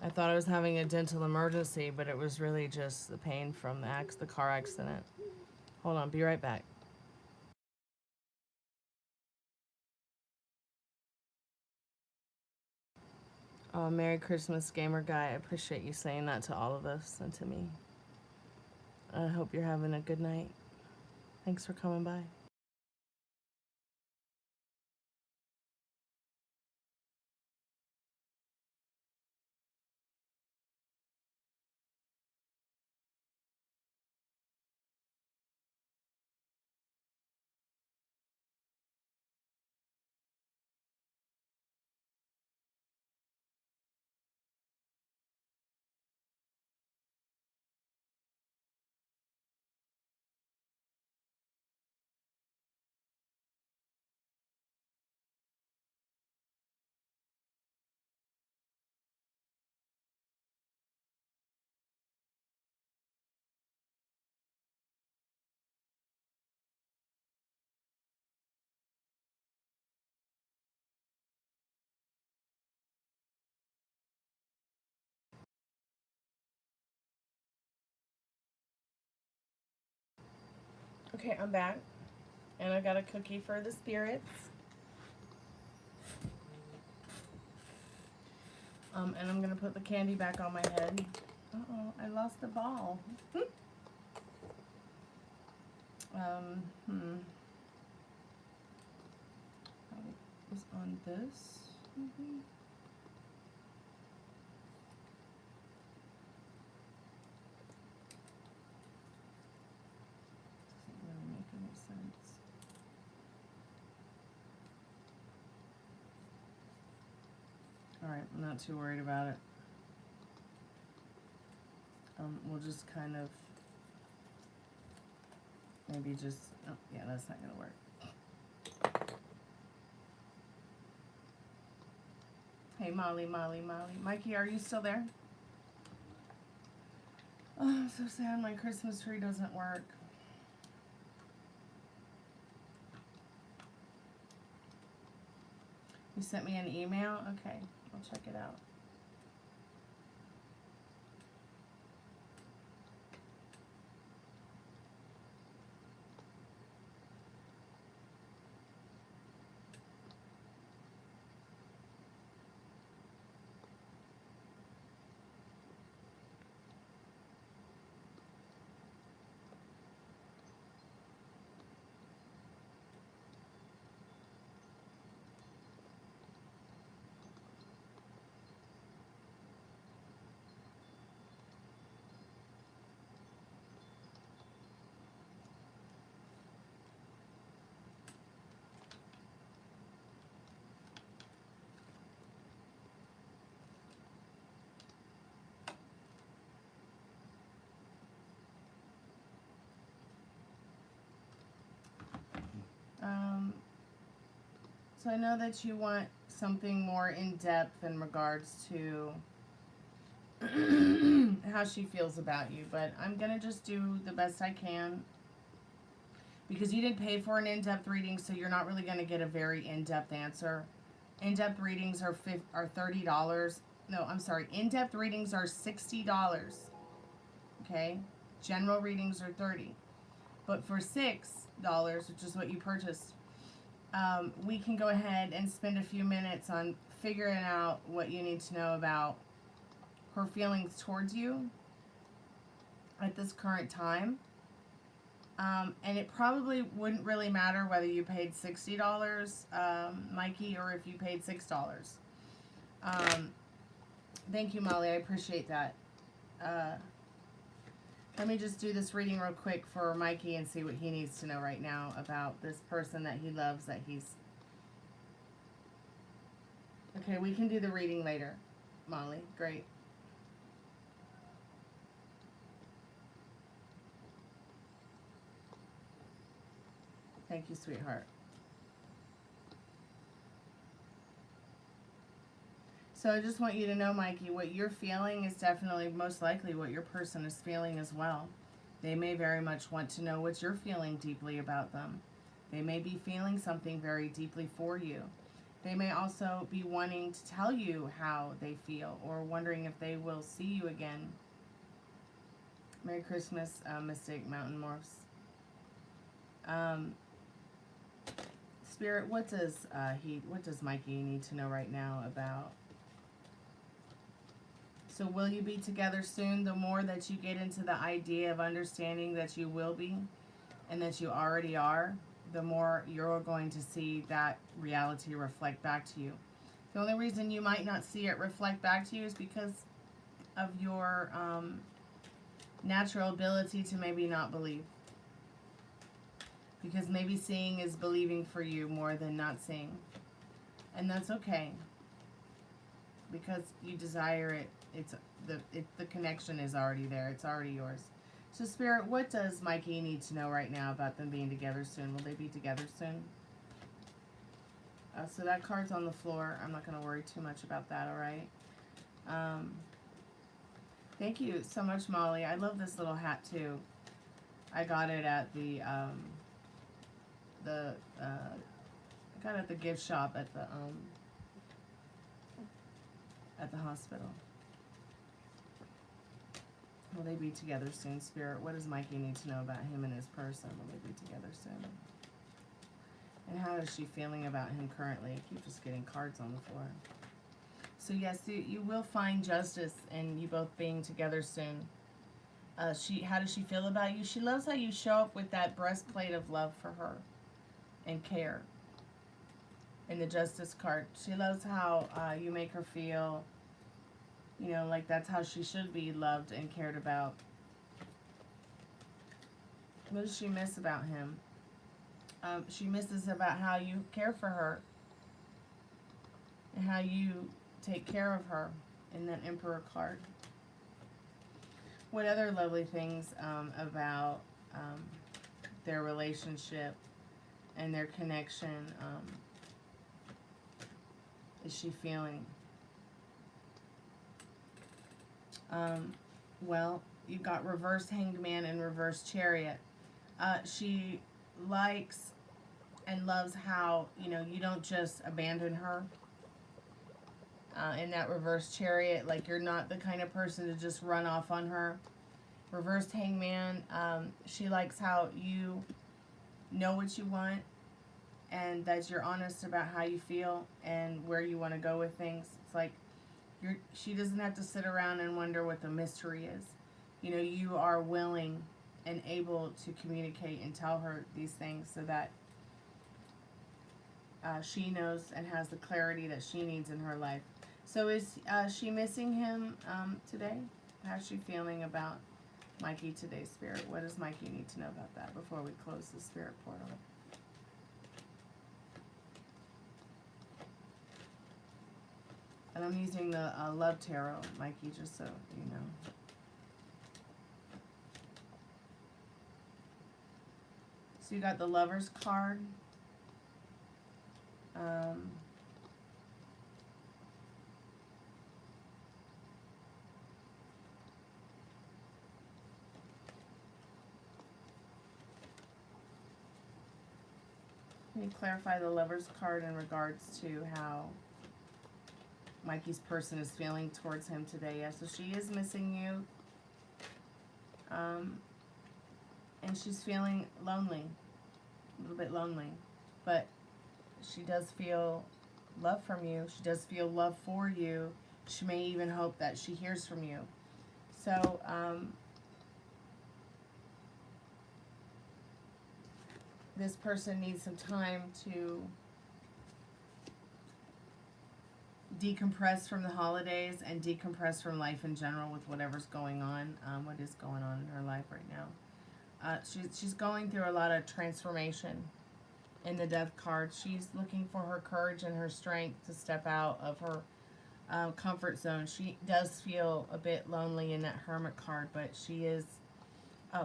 S1: thought I was having a dental emergency, but it was really just the pain from the car accident. Hold on, be right back. Oh, Merry Christmas, gamer guy. I appreciate you saying that to all of us and to me. I hope you're having a good night. Thanks for coming by. Okay, I'm back. And I got a cookie for the spirits. And I'm going to put the candy back on my head. Uh-oh, I lost the ball. It was on this, maybe? Doesn't really make any sense. Alright, I'm not too worried about it. We'll just kind of maybe just, oh yeah, that's not going to work. Hey, Molly. Mikey, are you still there? Oh, I'm so sad my Christmas tree doesn't work. You sent me an email? Okay, I'll check it out. So I know that you want something more in depth in regards to how she feels about you, but I'm going to just do the best I can because you didn't pay for an in-depth reading, so you're not really going to get a very in-depth answer. In-depth readings are $30. No, I'm sorry. In-depth readings are $60. Okay? General readings are $30. But for $6, which is what you purchased, we can go ahead and spend a few minutes on figuring out what you need to know about her feelings towards you at this current time. And it probably wouldn't really matter whether you paid $60, Mikey, or if you paid $6. Thank you, Molly. I appreciate that. Let me just do this reading real quick for Mikey and see what he needs to know right now about this person that he loves, that he's... Okay, we can do the reading later, Molly. Great. Thank you, sweetheart. So I just want you to know, Mikey, what you're feeling is definitely most likely what your person is feeling as well. They may very much want to know what you're feeling deeply about them. They may be feeling something very deeply for you. They may also be wanting to tell you how they feel or wondering if they will see you again. Merry Christmas, Mystic Mountain Morphs. Spirit, what does Mikey need to know right now about? So will you be together soon? The more that you get into the idea of understanding that you will be and that you already are, the more you're going to see that reality reflect back to you. The only reason you might not see it reflect back to you is because of your natural ability to maybe not believe. Because maybe seeing is believing for you more than not seeing. And that's okay. Because you desire it. The connection is already there. It's already yours. So Spirit, what does Mikey need to know right now about them being together soon? Will they be together soon? So that card's on the floor. I'm not going to worry too much about that, alright? Thank you so much, Molly. I love this little hat too. I got it at the gift shop at the hospital. Will they be together soon, Spirit? What does Mikey need to know about him and his person? Will they be together soon? And how is she feeling about him currently? I keep just getting cards on the floor. So yes, you will find justice and you both being together soon. How does she feel about you? She loves how you show up with that breastplate of love for her and care. In the Justice card, she loves how you make her feel, you know, like that's how she should be loved and cared about. What does she miss about him? She misses about how you care for her and how you take care of her in that Emperor card. What other lovely things about their relationship and their connection is she feeling? Well, you got reverse Hanged Man and reverse Chariot. She likes and loves how, you know, you don't just abandon her. In that reverse Chariot, like you're not the kind of person to just run off on her. Reversed Hangman, she likes how you know what you want and that you're honest about how you feel and where you want to go with things. It's like she doesn't have to sit around and wonder what the mystery is. You know, you are willing and able to communicate and tell her these things so that she knows and has the clarity that she needs in her life. So is she missing him today? How's she feeling about Mikey today, Spirit? What does Mikey need to know about that before we close the Spirit portal? And I'm using the Love Tarot, Mikey, just so you know. So you got the Lover's card. Can you clarify the Lover's card in regards to how Mikey's person is feeling towards him today? Yeah, so she is missing you. And she's feeling lonely. A little bit lonely. But she does feel love from you. She does feel love for you. She may even hope that she hears from you. So, this person needs some time to decompress from the holidays and decompress from life in general with whatever's going on, what is going on in her life right now. She's going through a lot of transformation in the Death card. She's looking for her courage and her strength to step out of her comfort zone. She does feel a bit lonely in that Hermit card, but she is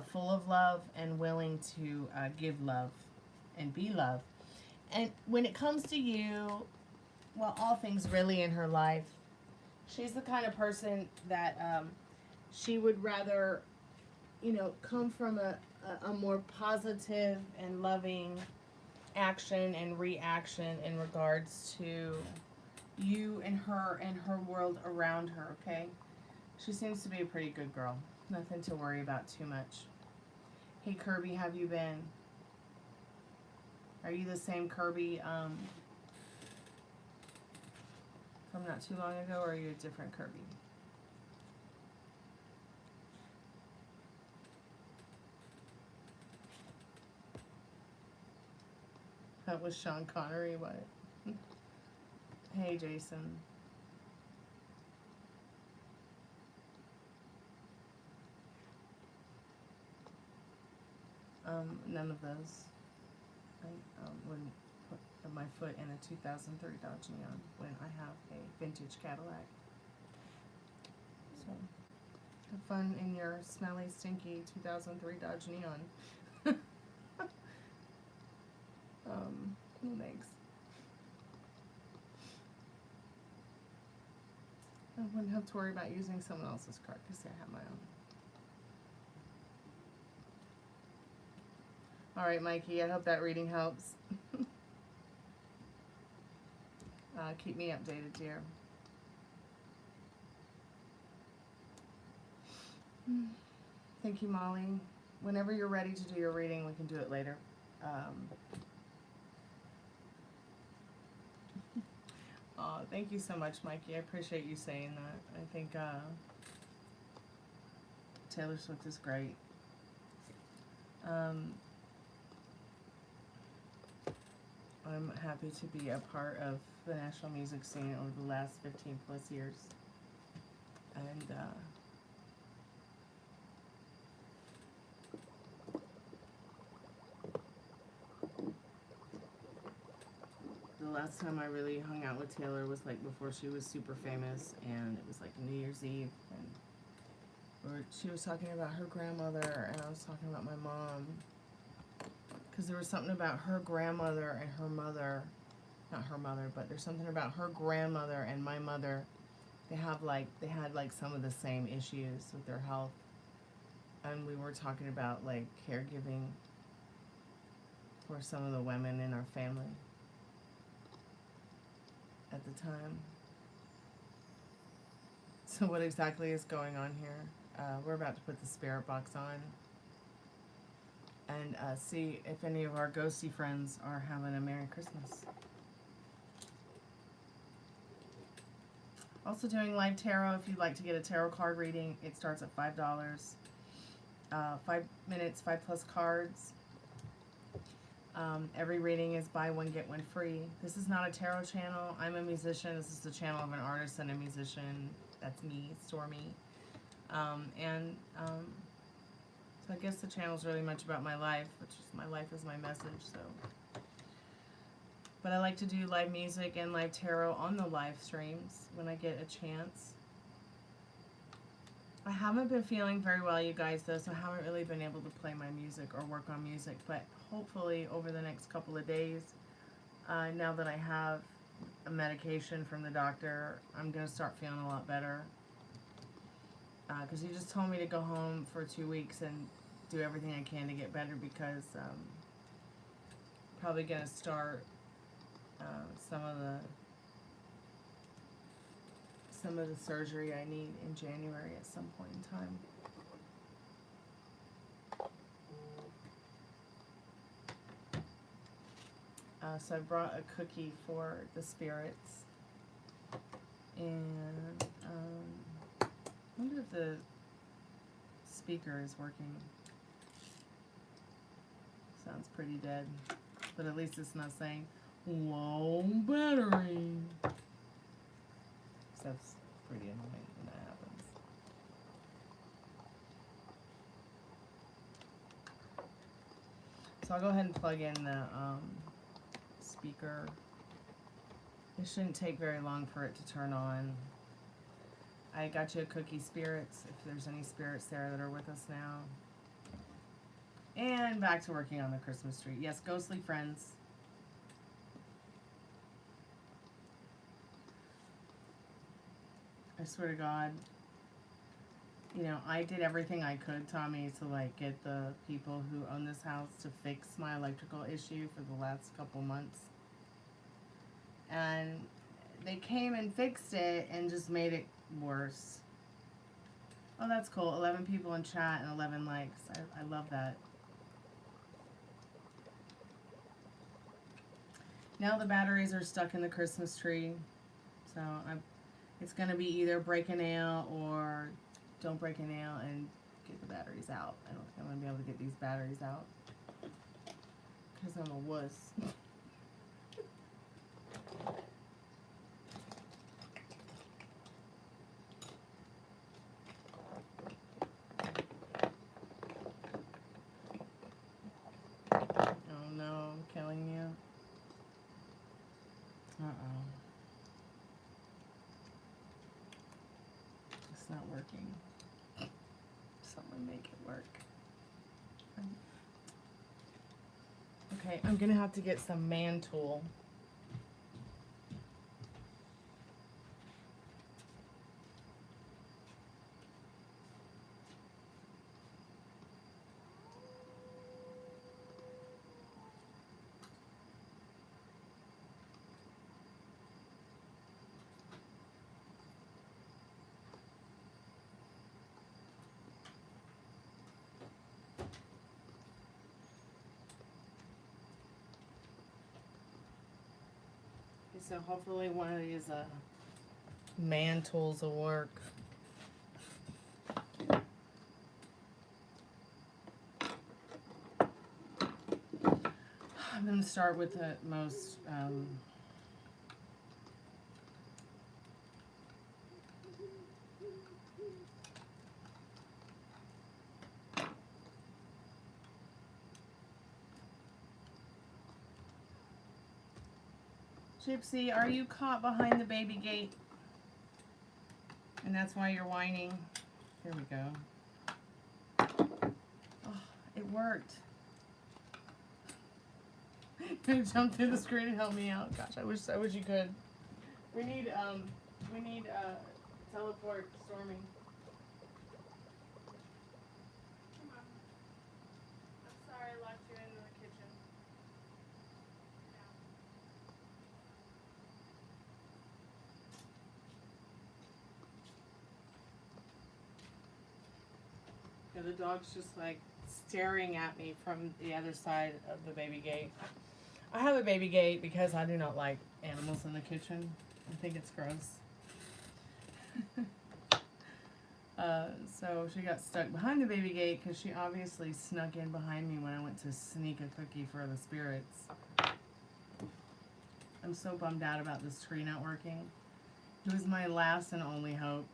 S1: full of love and willing to give love and be love. And when it comes to you, well, all things really in her life, she's the kind of person that she would rather, you know, come from a more positive and loving action and reaction in regards to you and her world around her, okay? She seems to be a pretty good girl. Nothing to worry about too much. Hey, Kirby, have you been? Are you the same Kirby from not too long ago, or are you a different Kirby? That was Sean Connery, what? Hey, Jason. None of those. I wouldn't put my foot in a 2003 Dodge Neon when I have a vintage Cadillac. So, have fun in your smelly, stinky 2003 Dodge Neon. No thanks. I wouldn't have to worry about using someone else's card because I have my own. Alright, Mikey, I hope that reading helps. Keep me updated, dear. Thank you, Molly. Whenever you're ready to do your reading, we can do it later. Oh, thank you so much, Mikey. I appreciate you saying that. I think Taylor Swift is great. I'm happy to be a part of the national music scene over the last 15 plus years. And the last time I really hung out with Taylor was like before she was super famous, and it was like New Year's Eve, and she was talking about her grandmother, and I was talking about my mom, because there was something about her grandmother and her mother, not her mother, but there's something about her grandmother and my mother. They had like some of the same issues with their health, and we were talking about like caregiving for some of the women in our family at the time. So what exactly is going on here? We're about to put the spirit box on and see if any of our ghosty friends are having a Merry Christmas. Also doing live tarot. If you'd like to get a tarot card reading, it starts at $5. 5 minutes, 5+ cards. Every reading is buy one, get one free. This is not a tarot channel. I'm a musician. This is the channel of an artist and a musician. That's me, Stormy. So I guess the channel is really much about my life, which is my life is my message. So, but I like to do live music and live tarot on the live streams when I get a chance. I haven't been feeling very well, you guys, though, so I haven't really been able to play my music or work on music. But hopefully over the next couple of days, now that I have a medication from the doctor, I'm going to start feeling a lot better. Because he just told me to go home for 2 weeks and do everything I can to get better, because probably going to start some of the surgery I need in January at some point in time. So I brought a cookie for the spirits, and I wonder if the speaker is working. Sounds pretty dead, but at least it's not saying low battery. That's pretty annoying when that happens. So I'll go ahead and plug in the speaker. It shouldn't take very long for it to turn on. I got you a cookie, spirits, if there's any spirits there that are with us now. And back to working on the Christmas tree. Yes, ghostly friends. I swear to God, you know, I did everything I could, Tommy, to like get the people who own this house to fix my electrical issue for the last couple months. And they came and fixed it and just made it worse. Oh, that's cool. 11 people in chat and 11 likes. I love that. Now the batteries are stuck in the Christmas tree. So it's going to be either break a nail or don't break a nail and get the batteries out. I don't think I'm going to be able to get these batteries out because I'm a wuss. Oh no, I'm killing you. Uh-oh. It's not working. Someone make it work. Okay, I'm gonna have to get some man tool. so hopefully one of these man tools will work. I'm going to start with the most Gypsy, are you caught behind the baby gate? And that's why you're whining. Here we go. Oh, it worked. You jumped through the screen and help me out. Gosh, I wish you could. We need teleport Stormy. Come on. I'm sorry I locked you into the kitchen. Yeah, the dog's just like staring at me from the other side of the baby gate. I have a baby gate because I do not like animals in the kitchen. I think it's gross. So she got stuck behind the baby gate because she obviously snuck in behind me when I went to sneak a cookie for the spirits. I'm so bummed out about this tree not working. It was my last and only hope.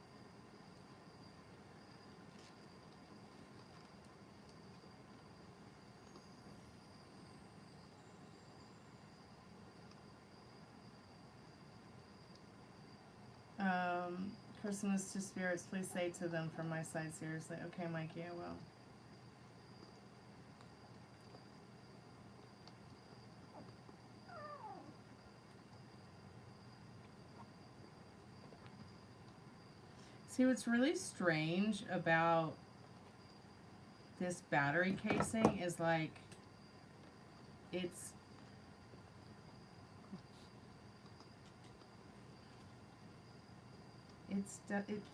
S1: Christmas to spirits, please say to them from my side, seriously. Okay, Mikey, I will. See, what's really strange about this battery casing is like,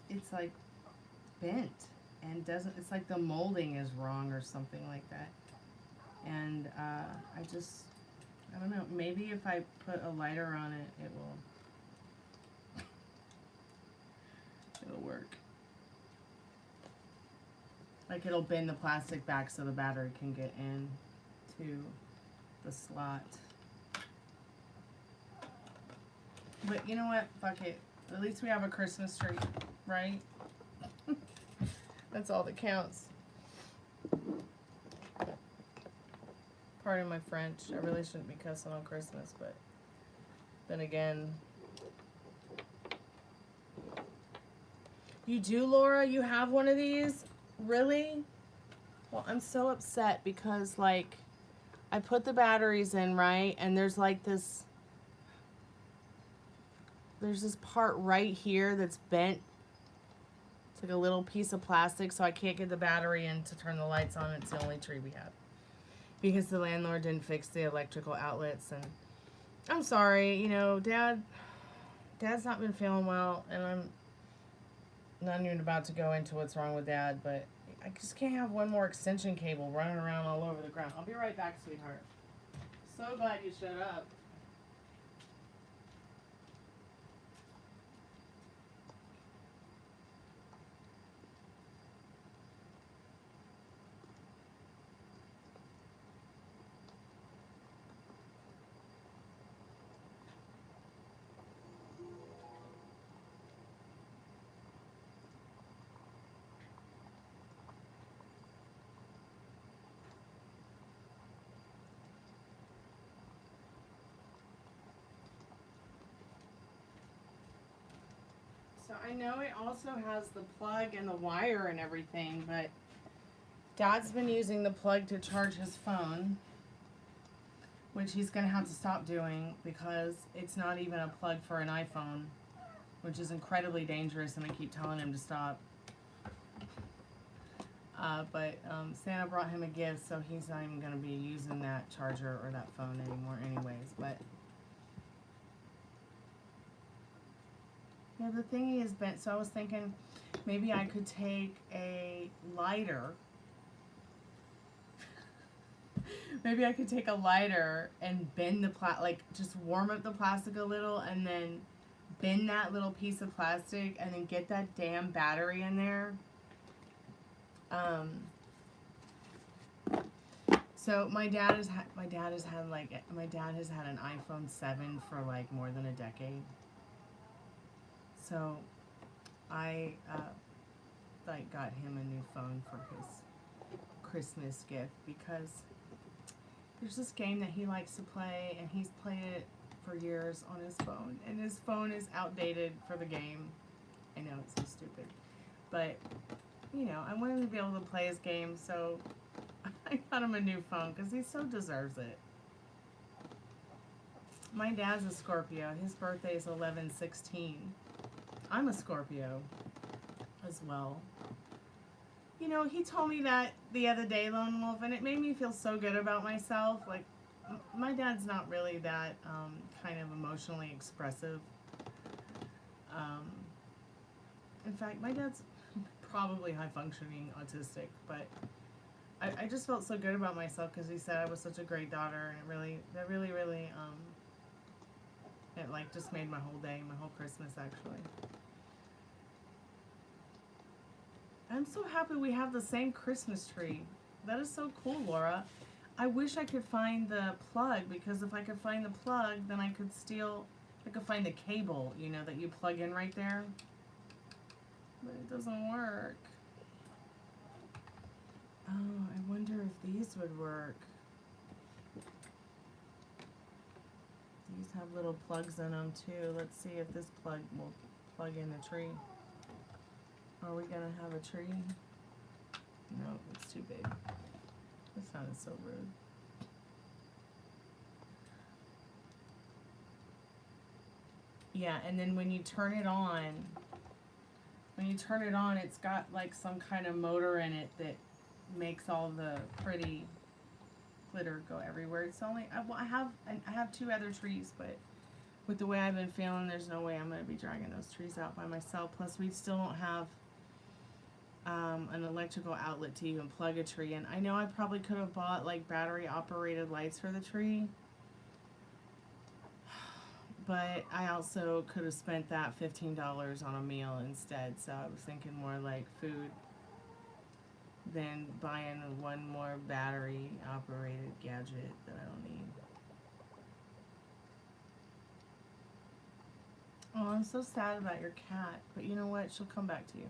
S1: it's like bent and doesn't, it's like the molding is wrong or something like that. And I don't know, maybe if I put a lighter on it, it'll work. Like it'll bend the plastic back so the battery can get in to the slot. But you know what? Fuck it. At least we have a Christmas tree, right? That's all that counts. Pardon my French. I really shouldn't be cussing on Christmas, but then again. You do, Laura? You have one of these? Really? Well, I'm so upset because, like, I put the batteries in, right? And there's like this... There's this part right here that's bent. It's like a little piece of plastic, so I can't get the battery in to turn the lights on. It's the only tree we have. Because the landlord didn't fix the electrical outlets. And I'm sorry, you know, Dad's not been feeling well, and I'm not even about to go into what's wrong with Dad, but I just can't have one more extension cable running around all over the ground. I'll be right back, sweetheart. So glad you shut up. So I know it also has the plug and the wire and everything, but Dad's been using the plug to charge his phone, which he's going to have to stop doing because it's not even a plug for an iPhone, which is incredibly dangerous, and I keep telling him to stop. But Santa brought him a gift, so he's not even going to be using that charger or that phone anymore anyways. But yeah, the thingy is bent, so I was thinking maybe I could take a lighter, Maybe I could take a lighter and bend the like just warm up the plastic a little and then bend that little piece of plastic and then get that damn battery in there. So my dad has had an iPhone 7 for like more than a decade. So I like got him a new phone for his Christmas gift because there's this game that he likes to play and he's played it for years on his phone and his phone is outdated for the game. I know it's so stupid, but you know, I want him to be able to play his game, so I got him a new phone because he so deserves it. My dad's a Scorpio. His birthday is 11/16. I'm a Scorpio as well. You know, he told me that the other day, Lone Wolf, and it made me feel so good about myself. Like, my dad's not really that kind of emotionally expressive. In fact, my dad's probably high-functioning autistic, but I just felt so good about myself because he said I was such a great daughter, and that really, it like just made my whole day, my whole Christmas actually. I'm so happy we have the same Christmas tree. That is so cool, Laura. I wish I could find the plug, because if I could find the plug, then I could find the cable, you know, that you plug in right there. But it doesn't work. Oh, I wonder if these would work. These have little plugs in them too. Let's see if this plug will plug in the tree. Are we gonna have a tree? No, it's too big. That sounded so rude. Yeah, and then when you turn it on, it's got like some kind of motor in it that makes all the pretty glitter go everywhere. It's only, I have 2 other trees, but with the way I've been feeling, there's no way I'm going to be dragging those trees out by myself. Plus, we still don't have an electrical outlet to even plug a tree in. I know I probably could have bought like battery operated lights for the tree, but I also could have spent that $15 on a meal instead. So I was thinking more like food than buying one more battery operated gadget that I don't need. Oh, I'm so sad about your cat, but you know what? She'll come back to you.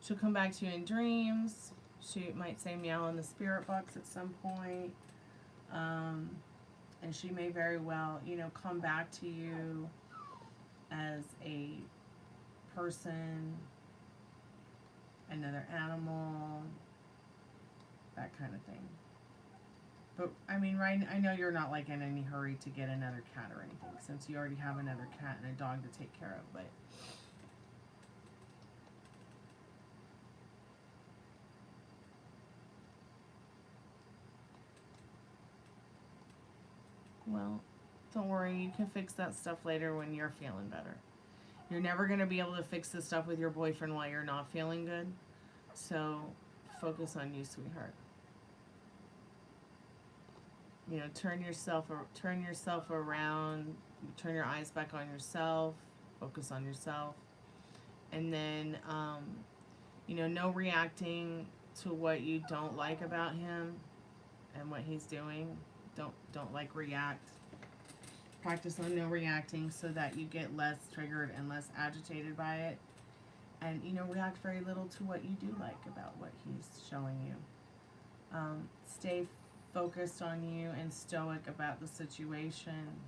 S1: She'll come back to you in dreams. She might say meow in the spirit box at some point. And she may very well, you know, come back to you as a person, another animal, that kind of thing. But, I mean, I know you're not, like, in any hurry to get another cat or anything, since you already have another cat and a dog to take care of, but... Well, don't worry, you can fix that stuff later when you're feeling better. You're never going to be able to fix the stuff with your boyfriend while you're not feeling good, so focus on you, sweetheart. You know, turn yourself around, turn your eyes back on yourself, focus on yourself, and then, you know, no reacting to what you don't like about him and what he's doing. Don't like react. Practice on no reacting so that you get less triggered and less agitated by it, and, you know, react very little to what you do like about what he's showing you. Stay focused on you and stoic about the situation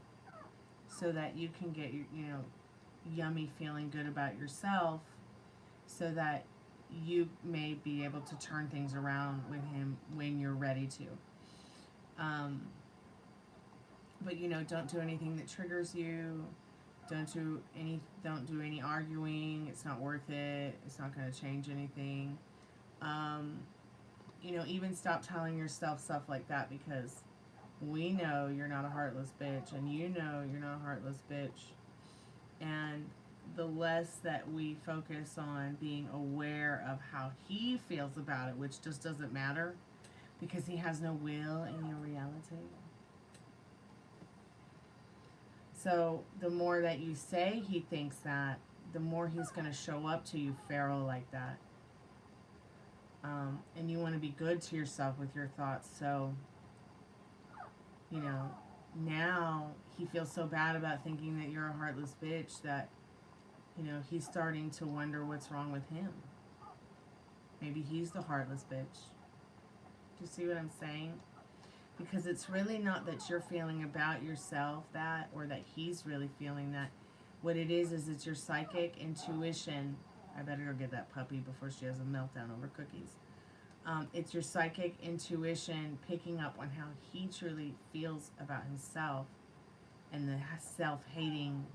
S1: so that you can get, you know, yummy feeling good about yourself, so that you may be able to turn things around with him when you're ready to. But, you know, don't do anything that triggers you. Don't do any arguing. It's not worth it. It's not going to change anything. You know, even stop telling yourself stuff like that, because we know you're not a heartless bitch, and you know you're not a heartless bitch. And the less that we focus on being aware of how he feels about it, which just doesn't matter, because he has no will in your reality. So the more that you say he thinks that, the more he's going to show up to you feral like that. And you want to be good to yourself with your thoughts. So, you know, now he feels so bad about thinking that you're a heartless bitch that, you know, he's starting to wonder what's wrong with him. Maybe he's the heartless bitch. Do you see what I'm saying? Because it's really not that you're feeling about yourself that, or that he's really feeling that. What it is it's your psychic intuition. I better go get that puppy before she has a meltdown over cookies. It's your psychic intuition picking up on how he truly feels about himself and the self-hating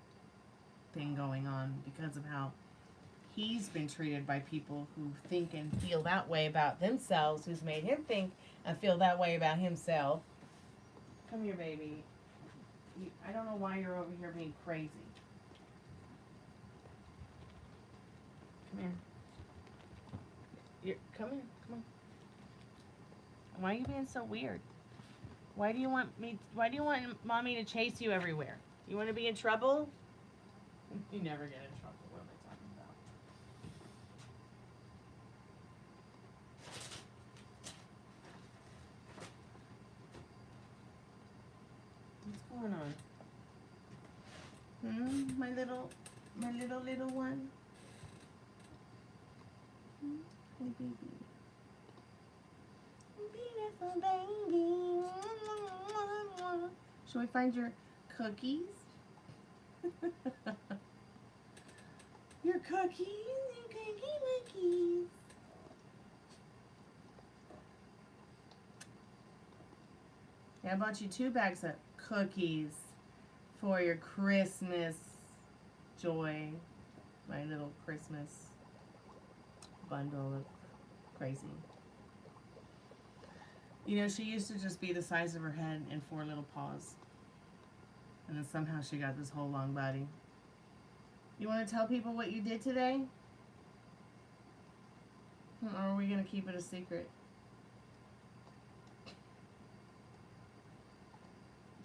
S1: thing going on because of how he's been treated by people who think and feel that way about themselves, who's made him think and feel that way about himself. Come here, baby. I don't know why you're over here being crazy. Come here. Come here. Come on. Why are you being so weird? Why do you want mommy to chase you everywhere? You want to be in trouble? You never get in trouble. What am I talking about? What's going on? My little one. Hey, baby. Beautiful baby. Shall we find your cookies? Your cookies, your cookies. Yeah, I bought you 2 bags of cookies for your Christmas joy. My little Christmas bundle of crazy. You know, she used to just be the size of her head and 4 little paws. And then somehow she got this whole long body. You want to tell people what you did today? Or are we going to keep it a secret?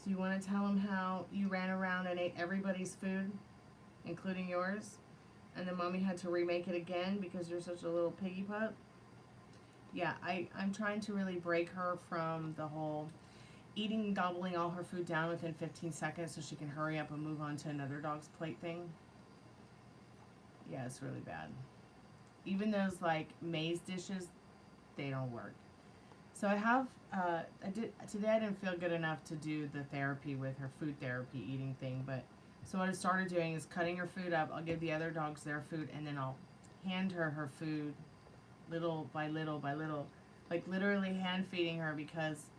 S1: Do you want to tell them how you ran around and ate everybody's food, including yours? And then mommy had to remake it again because you're such a little piggy pup? Yeah, I'm trying to really break her from the whole eating and gobbling all her food down within 15 seconds so she can hurry up and move on to another dog's plate thing. Yeah, it's really bad. Even those, like, maze dishes, they don't work. So I have, today I didn't feel good enough to do the therapy with her, food therapy eating thing, but so what I started doing is cutting her food up. I'll give the other dogs their food, and then I'll hand her food little by little by little, like literally hand feeding her because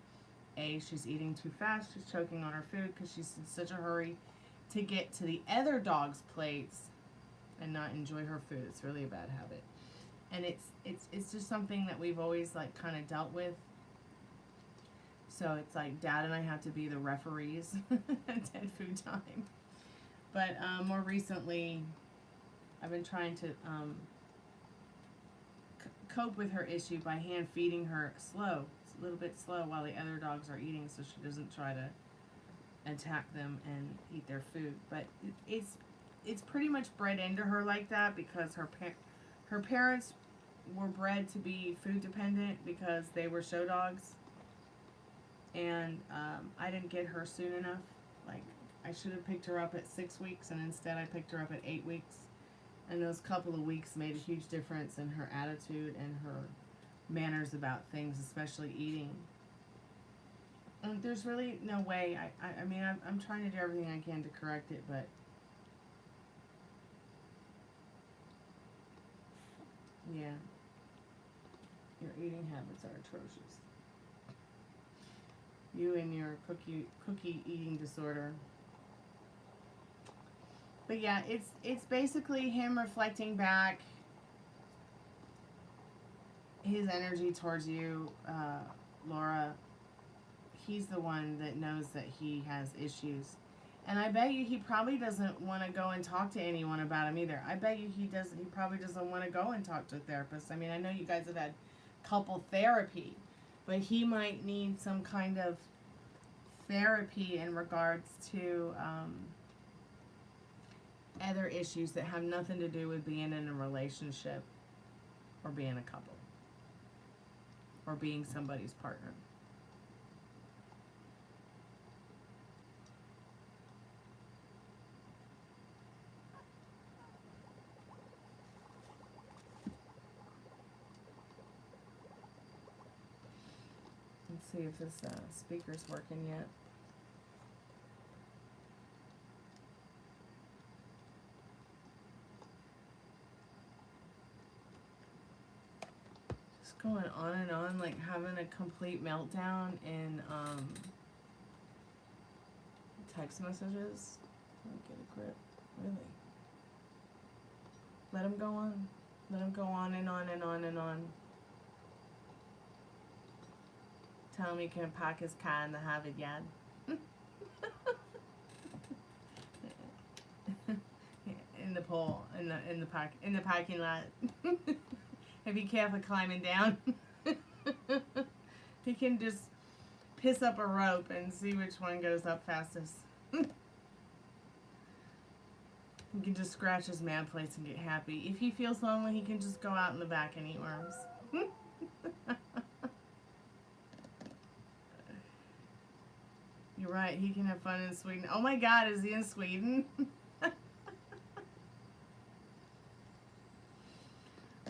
S1: A, she's eating too fast, she's choking on her food because she's in such a hurry to get to the other dog's plates and not enjoy her food. It's really a bad habit. And it's just something that we've always like kind of dealt with. So it's like Dad and I have to be the referees at dead food time. But more recently, I've been trying to cope with her issue by hand feeding her slow. It's a little bit slow while the other dogs are eating so she doesn't try to attack them and eat their food. But it's pretty much bred into her like that because her parents were bred to be food dependent because they were show dogs. And I didn't get her soon enough. Like, I should have picked her up at 6 weeks, and instead I picked her up at 8 weeks. And those couple of weeks made a huge difference in her attitude and her manners about things, especially eating. And there's really no way. I mean, I'm trying to do everything I can to correct it, but yeah, your eating habits are atrocious. You and your cookie eating disorder. But yeah, it's basically him reflecting back his energy towards you, Laura. He's the one that knows that he has issues. And I bet you he probably doesn't want to go and talk to anyone about him either. I bet you he probably doesn't want to go and talk to a therapist. I mean, I know you guys have had couple therapy, But he might need some kind of therapy in regards to other issues that have nothing to do with being in a relationship or being a couple or being somebody's partner. Let's see if this speaker's working yet. Just going on and on, like having a complete meltdown in text messages. Let me get a grip. Really? Let him go on. Let him go on and on and on and on. Tell him he can pack his car in the Harvard yard. In the pool, in the parking lot. And be careful climbing down. He can just piss up a rope and see which one goes up fastest. He can just scratch his mad place and get happy. If he feels lonely, he can just go out in the back and eat worms. You're right, he can have fun in Sweden. Oh my God, is he in Sweden?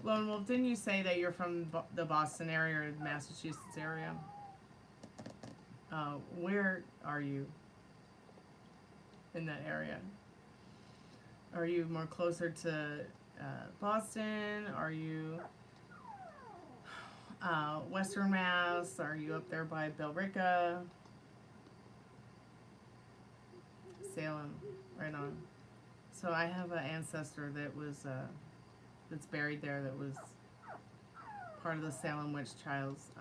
S1: Lone Wolf, didn't you say that you're from the Boston area or the Massachusetts area? Where are you in that area? Are you more closer to Boston? Are you Western Mass? Are you up there by Billerica? Salem, right on. So I have an ancestor that was that's buried there that was part of the Salem witch trials.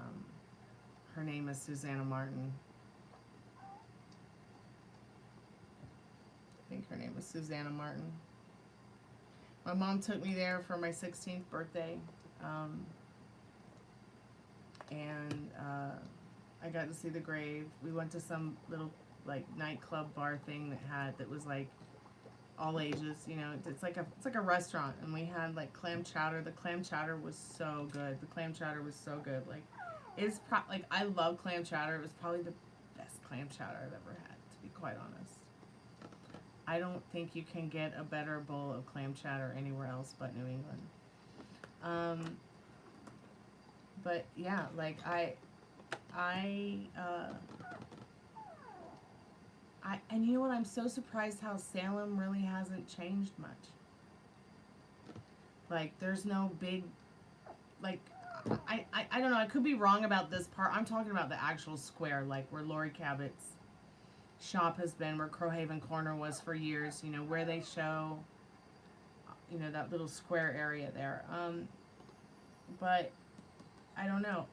S1: Her name is Susanna Martin. I think her name was Susanna Martin. My mom took me there for my 16th birthday, and I got to see the grave. We went to some little like nightclub bar thing that was like all ages, you know. It's like a restaurant, and we had like clam chowder. The clam chowder was so good. The clam chowder was so good. Like it's like I love clam chowder. It was probably the best clam chowder I've ever had, to be quite honest. I don't think you can get a better bowl of clam chowder anywhere else but New England. But yeah, like and you know what? I'm so surprised how Salem really hasn't changed much. Like, there's no big, like, I don't know. I could be wrong about this part. I'm talking about the actual square, like where Lori Cabot's shop has been, where Crowhaven Corner was for years. You know, where they show, you know, that little square area there. But I don't know.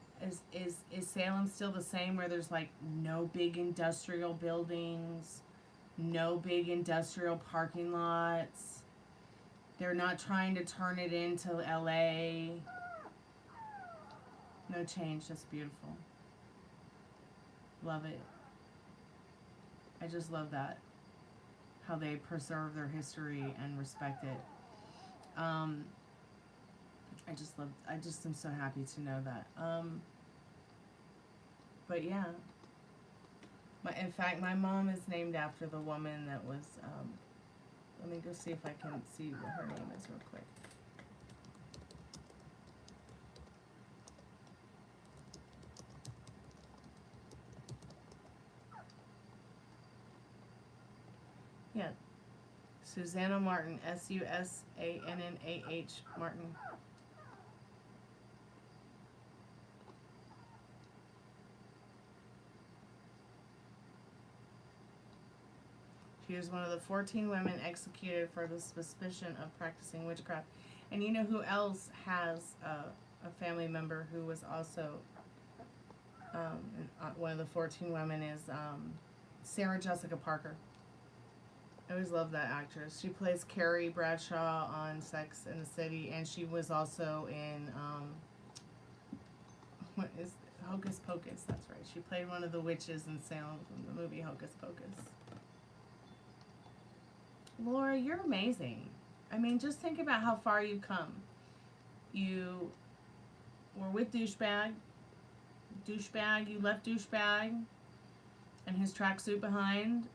S1: Is Salem still the same, where there's like no big industrial buildings, no big industrial parking lots? They're not trying to turn it into LA. No change, just beautiful. Love it. I just love that. How they preserve their history and respect it. I just am so happy to know that. But yeah. In fact, my mom is named after the woman that was, let me go see if I can see what her name is real quick. Yeah. Susanna Martin, S-U-S-A-N-N-A-H, Martin. She was one of the 14 women executed for the suspicion of practicing witchcraft. And you know who else has a family member who was also one of the 14 women is Sarah Jessica Parker. I always love that actress. She plays Carrie Bradshaw on Sex and the City, and she was also in Hocus Pocus, that's right. She played one of the witches in Salem from the movie Hocus Pocus. Laura, you're amazing. I mean, just think about how far you've come. You were with Douchebag. You left Douchebag and his tracksuit behind.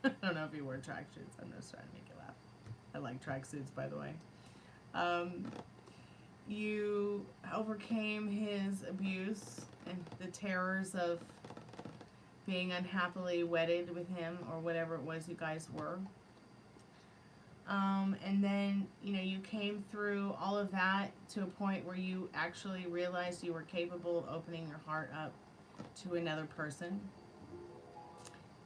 S1: I don't know if he wore tracksuits. I'm just trying to make you laugh. I like tracksuits, by the way. You overcame his abuse and the terrors of being unhappily wedded with him, or whatever it was you guys were. And then, you know, you came through all of that to a point where you actually realized you were capable of opening your heart up to another person.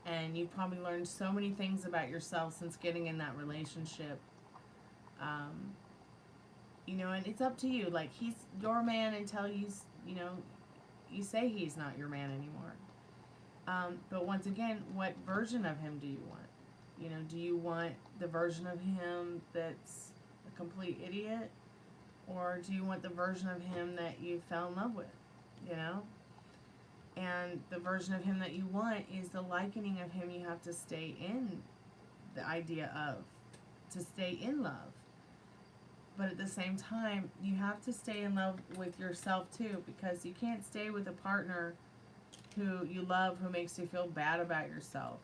S1: And you've probably learned so many things about yourself since getting in that relationship. You know, and it's up to you. Like, he's your man until you say he's not your man anymore. But once again, what version of him do you want? You know, do you want the version of him that's a complete idiot? Or do you want the version of him that you fell in love with? You know? And the version of him that you want is the likening of him you have to stay in the idea of. To stay in love. But at the same time, you have to stay in love with yourself too, because you can't stay with a partner who you love, who makes you feel bad about yourself.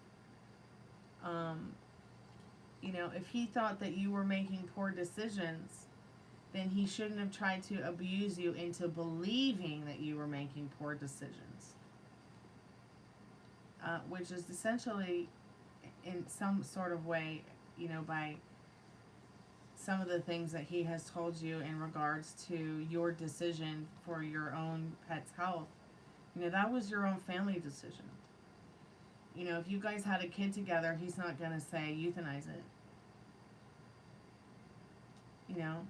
S1: You know, if he thought that you were making poor decisions, then he shouldn't have tried to abuse you into believing that you were making poor decisions. Which is essentially, in some sort of way, you know, by some of the things that he has told you in regards to your decision for your own pet's health. You know, that was your own family decision. You know, if you guys had a kid together, he's not going to say euthanize it. You know,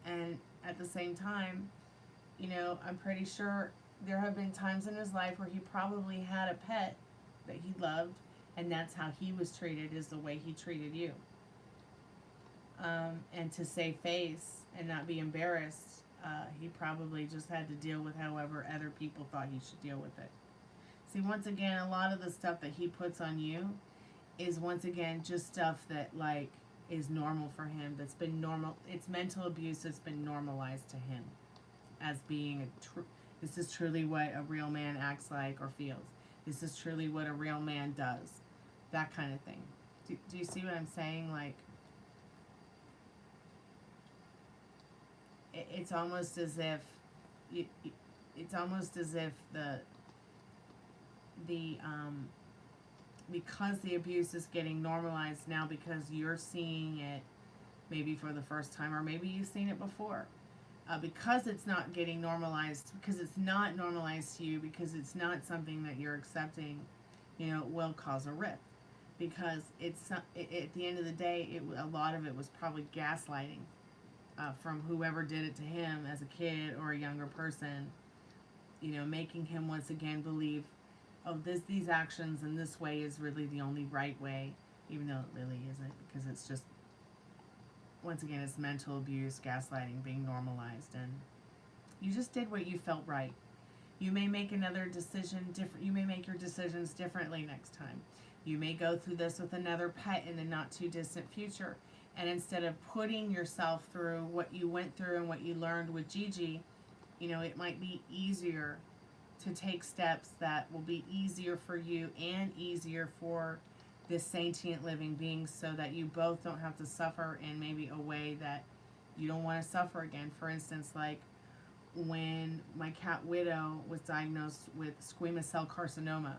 S1: and at the same time, you know, I'm pretty sure there have been times in his life where he probably had a pet that he loved, and that's how he was treated, is the way he treated you. And to save face and not be embarrassed, he probably just had to deal with however other people thought he should deal with it. See, once again, a lot of the stuff that he puts on you is, once again, just stuff that, like, is normal for him. That's been normal. It's mental abuse that's been normalized to him as being this is truly what a real man acts like or feels. This is truly what a real man does. That kind of thing. Do you see what I'm saying? Like, it's almost as if because the abuse is getting normalized now, because you're seeing it maybe for the first time, or maybe you've seen it before, because it's not getting normalized, because it's not normalized to you, because it's not something that you're accepting, you know, it will cause a rift, because at the end of the day, a lot of it was probably gaslighting from whoever did it to him as a kid or a younger person, you know, making him once again believe, oh, these actions in this way is really the only right way, even though it really isn't, because it's just, once again, it's mental abuse, gaslighting being normalized, and you just did what you felt right. You may make another decision different. You may make your decisions differently next time. You may go through this with another pet in the not too distant future, and instead of putting yourself through what you went through and what you learned with Gigi, you know, it might be easier to take steps that will be easier for you and easier for this sentient living being, so that you both don't have to suffer in maybe a way that you don't want to suffer again. For instance, like when my cat Widow was diagnosed with squamous cell carcinoma.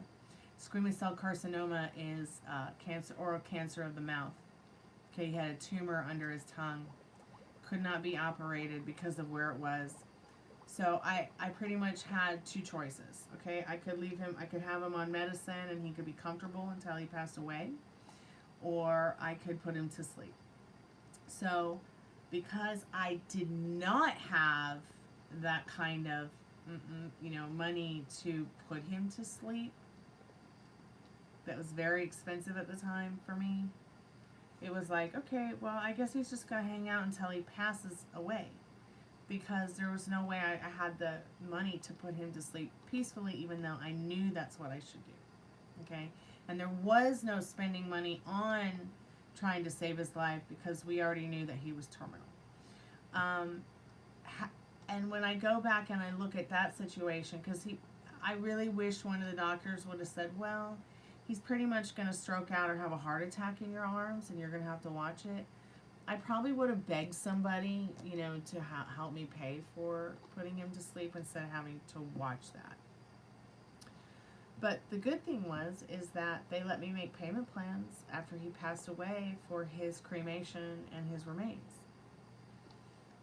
S1: Squamous cell carcinoma is cancer, oral cancer of the mouth. Okay, he had a tumor under his tongue. Could not be operated because of where it was. So I pretty much had two choices, okay? I could have him on medicine and he could be comfortable until he passed away, or I could put him to sleep. So because I did not have that kind of, you know, money to put him to sleep, that was very expensive at the time for me, it was like, okay, well, I guess he's just going to hang out until he passes away. because there was no way I had the money to put him to sleep peacefully, even though I knew that's what I should do. Okay? And there was no spending money on trying to save his life because we already knew that he was terminal. And when I go back and I look at that situation, because I really wish one of the doctors would have said, well, he's pretty much going to stroke out or have a heart attack in your arms and you're going to have to watch it. I probably would have begged somebody, you know, to help me pay for putting him to sleep instead of having to watch that. But the good thing is that they let me make payment plans after he passed away for his cremation and his remains.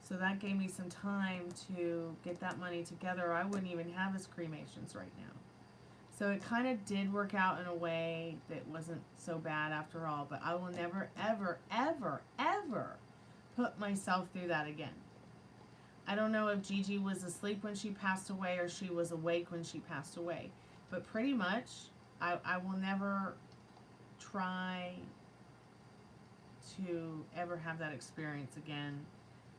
S1: So that gave me some time to get that money together. I wouldn't even have his cremations right now. So it kind of did work out in a way that wasn't so bad after all. But I will never, ever, ever, ever put myself through that again. I don't know if Gigi was asleep when she passed away or she was awake when she passed away. But pretty much, I will never try to ever have that experience again.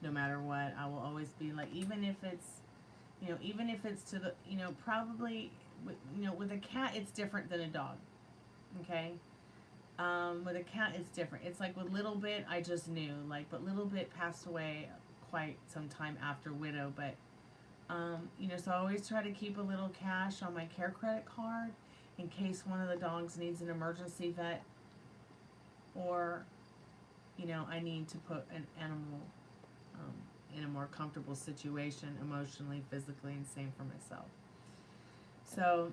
S1: No matter what, I will always be like, even if it's, you know, even if it's to the, you know, probably, you know, with a cat, it's different than a dog, okay? With a cat, it's different. It's like with Little Bit, I just knew, like, but Little Bit passed away quite some time after Widow, but, you know, so I always try to keep a little cash on my care credit card in case one of the dogs needs an emergency vet or, you know, I need to put an animal in a more comfortable situation emotionally, physically, and same for myself. So,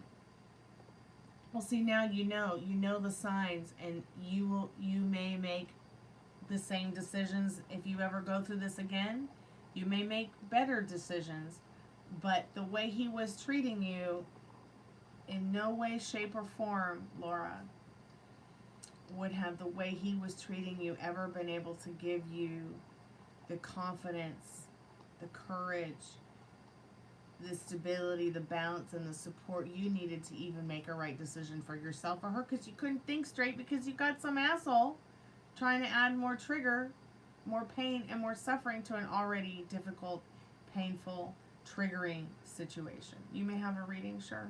S1: well, see, now you know the signs, and you may make the same decisions if you ever go through this again. You may make better decisions, but the way he was treating you, in no way, shape, or form, Laura, would have the way he was treating you ever been able to give you the confidence, the courage, the stability, the balance, and the support you needed to even make a right decision for yourself or her, because you couldn't think straight because you got some asshole trying to add more trigger, more pain, and more suffering to an already difficult, painful, triggering situation. You may have a reading, sure.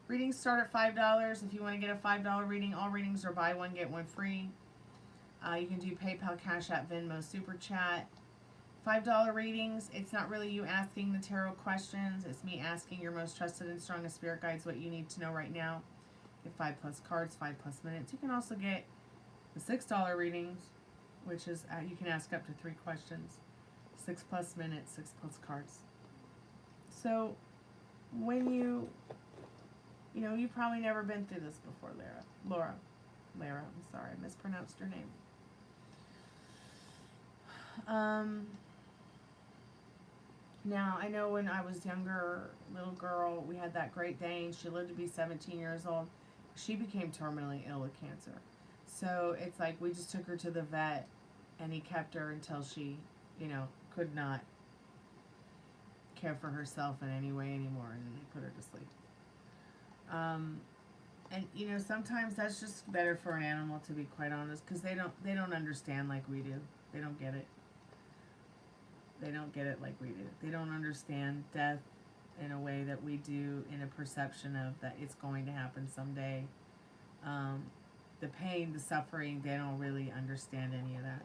S1: Readings start at $5. If you want to get a $5 reading, all readings are buy one, get one free. You can do PayPal, Cash App, Venmo, Super Chat. $5 readings, it's not really you asking the tarot questions. It's me asking your most trusted and strongest spirit guides what you need to know right now. Get 5+ cards, 5+ minutes. You can also get the $6 readings, which is, you can ask up to 3 questions. 6+ minutes, 6+ cards. So, when you know, you've probably never been through this before, Lara, I'm sorry, I mispronounced your name. Now, I know when I was younger, little girl, we had that Great Dane. She lived to be 17 years old. She became terminally ill with cancer. So it's like we just took her to the vet, and he kept her until she, you know, could not care for herself in any way anymore, and then they put her to sleep. And you know, sometimes that's just better for an animal, to be quite honest, because they don't understand like we do. They don't get it. They don't get it like we do. They don't understand death in a way that we do, in a perception of that it's going to happen someday. The pain, the suffering, they don't really understand any of that.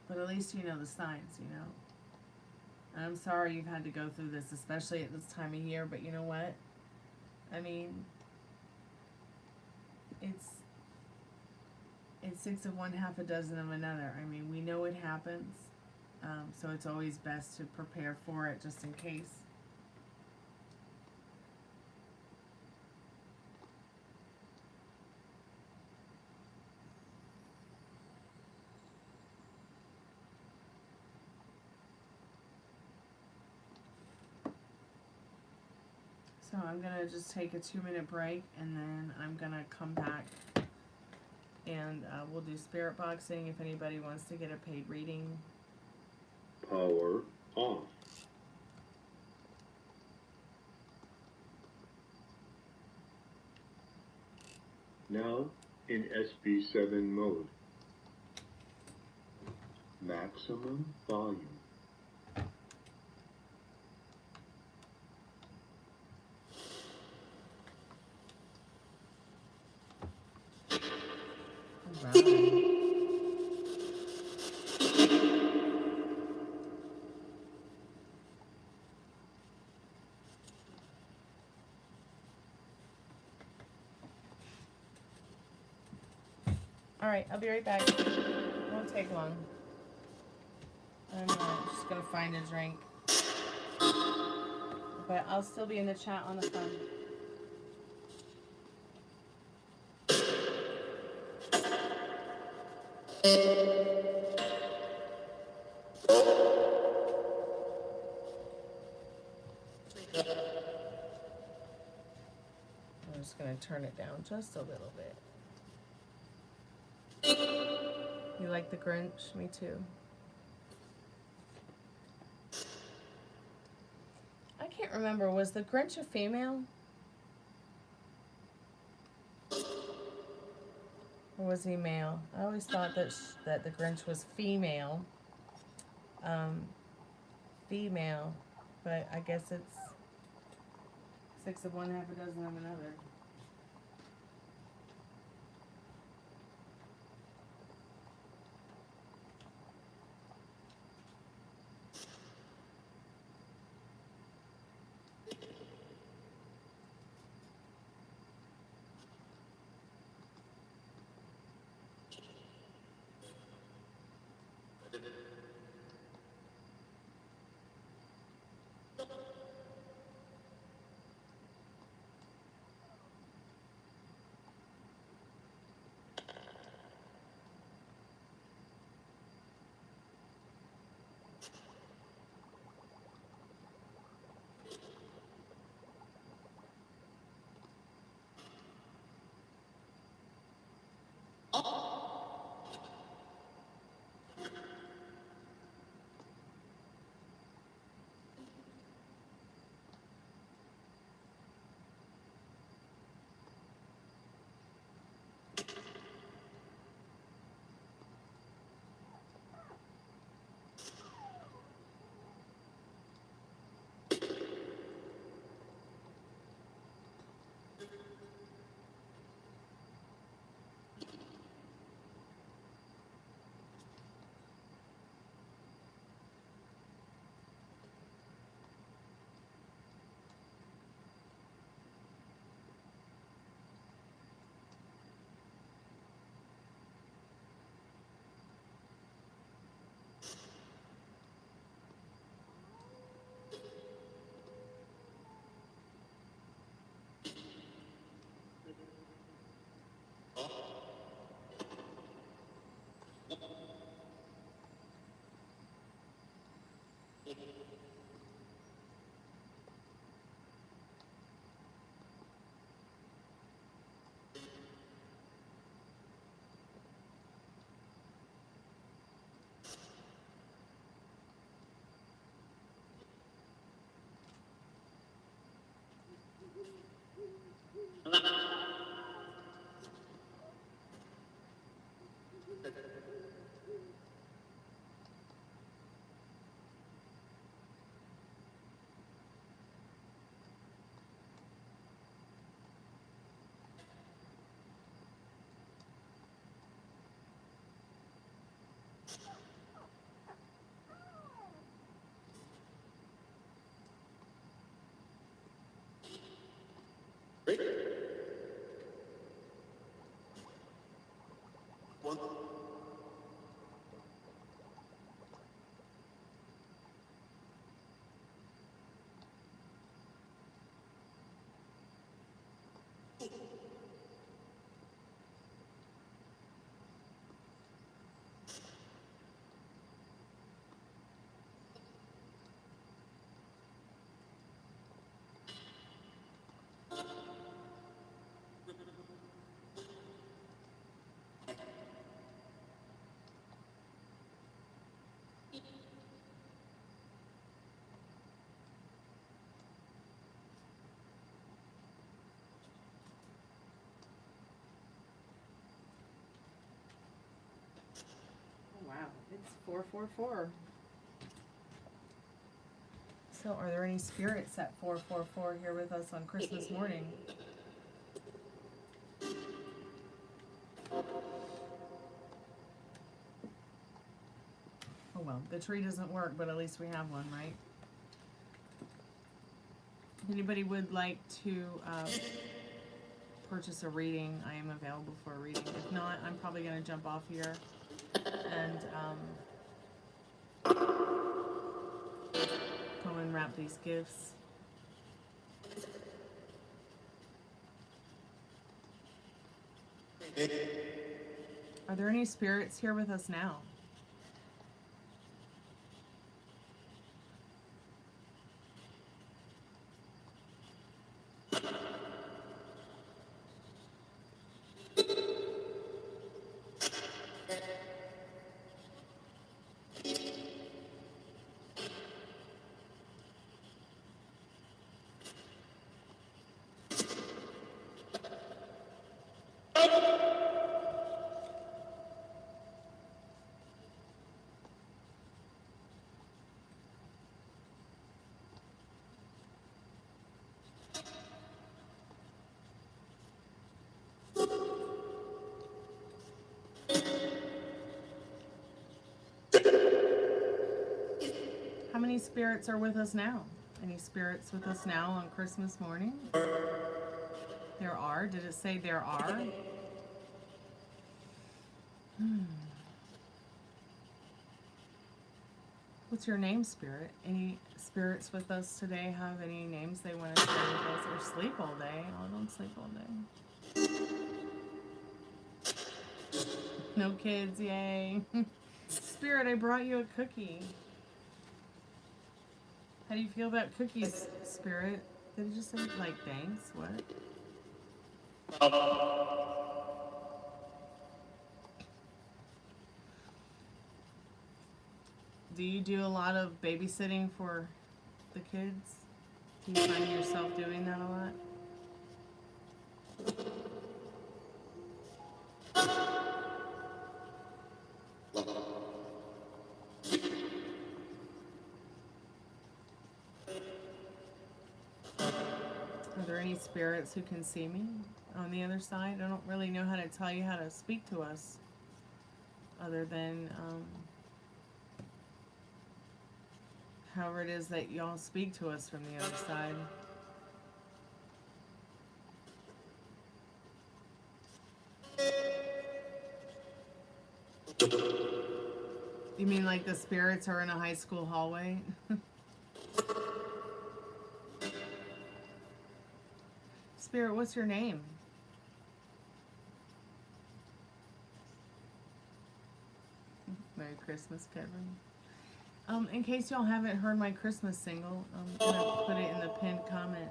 S1: But at least you know the signs, you know. And I'm sorry you've had to go through this, especially at this time of year, but you know what? I mean, it's 6 of one, half a dozen of another. I mean, we know it happens, so it's always best to prepare for it just in case. So I'm going to just take a 2-minute break, and then I'm going to come back, and we'll do spirit boxing if anybody wants to get a paid reading.
S2: Power off. Now in SB7 mode. Maximum volume.
S1: Right. All right, I'll be right back. It won't take long. I'm just gonna find a drink, but I'll still be in the chat on the phone. I'm just gonna turn it down just a little bit. You like the Grinch? Me too. I can't remember. Was the Grinch a female? Or was he male? I always thought that the Grinch was female. Female. But I guess it's 6 of one, half a dozen of another. 444. So, are there any spirits at 444 here with us on Christmas morning? Oh well, the tree doesn't work, but at least we have one, right? If anybody would like to purchase a reading, I am available for a reading. If not, I'm probably going to jump off here and go and wrap these gifts. Are there any spirits here with us now? How many spirits are with us now? Any spirits with us now on Christmas morning? There are? Did it say there are? What's your name, spirit? Any spirits with us today have any names they want to share with us? Or sleep all day? Oh, don't sleep all day. No kids, yay. Spirit, I brought you a cookie. How do you feel about cookies, Spirit? Did it just say, like, thanks? What? Do you do a lot of babysitting for the kids? Do you find yourself doing that a lot? Are there any spirits who can see me on the other side? I don't really know how to tell you how to speak to us other than however it is that y'all speak to us from the other side. You mean like the spirits are in a high school hallway? Spirit, what's your name? Merry Christmas, Kevin. In case y'all haven't heard my Christmas single, I'm gonna put it in the pinned comment.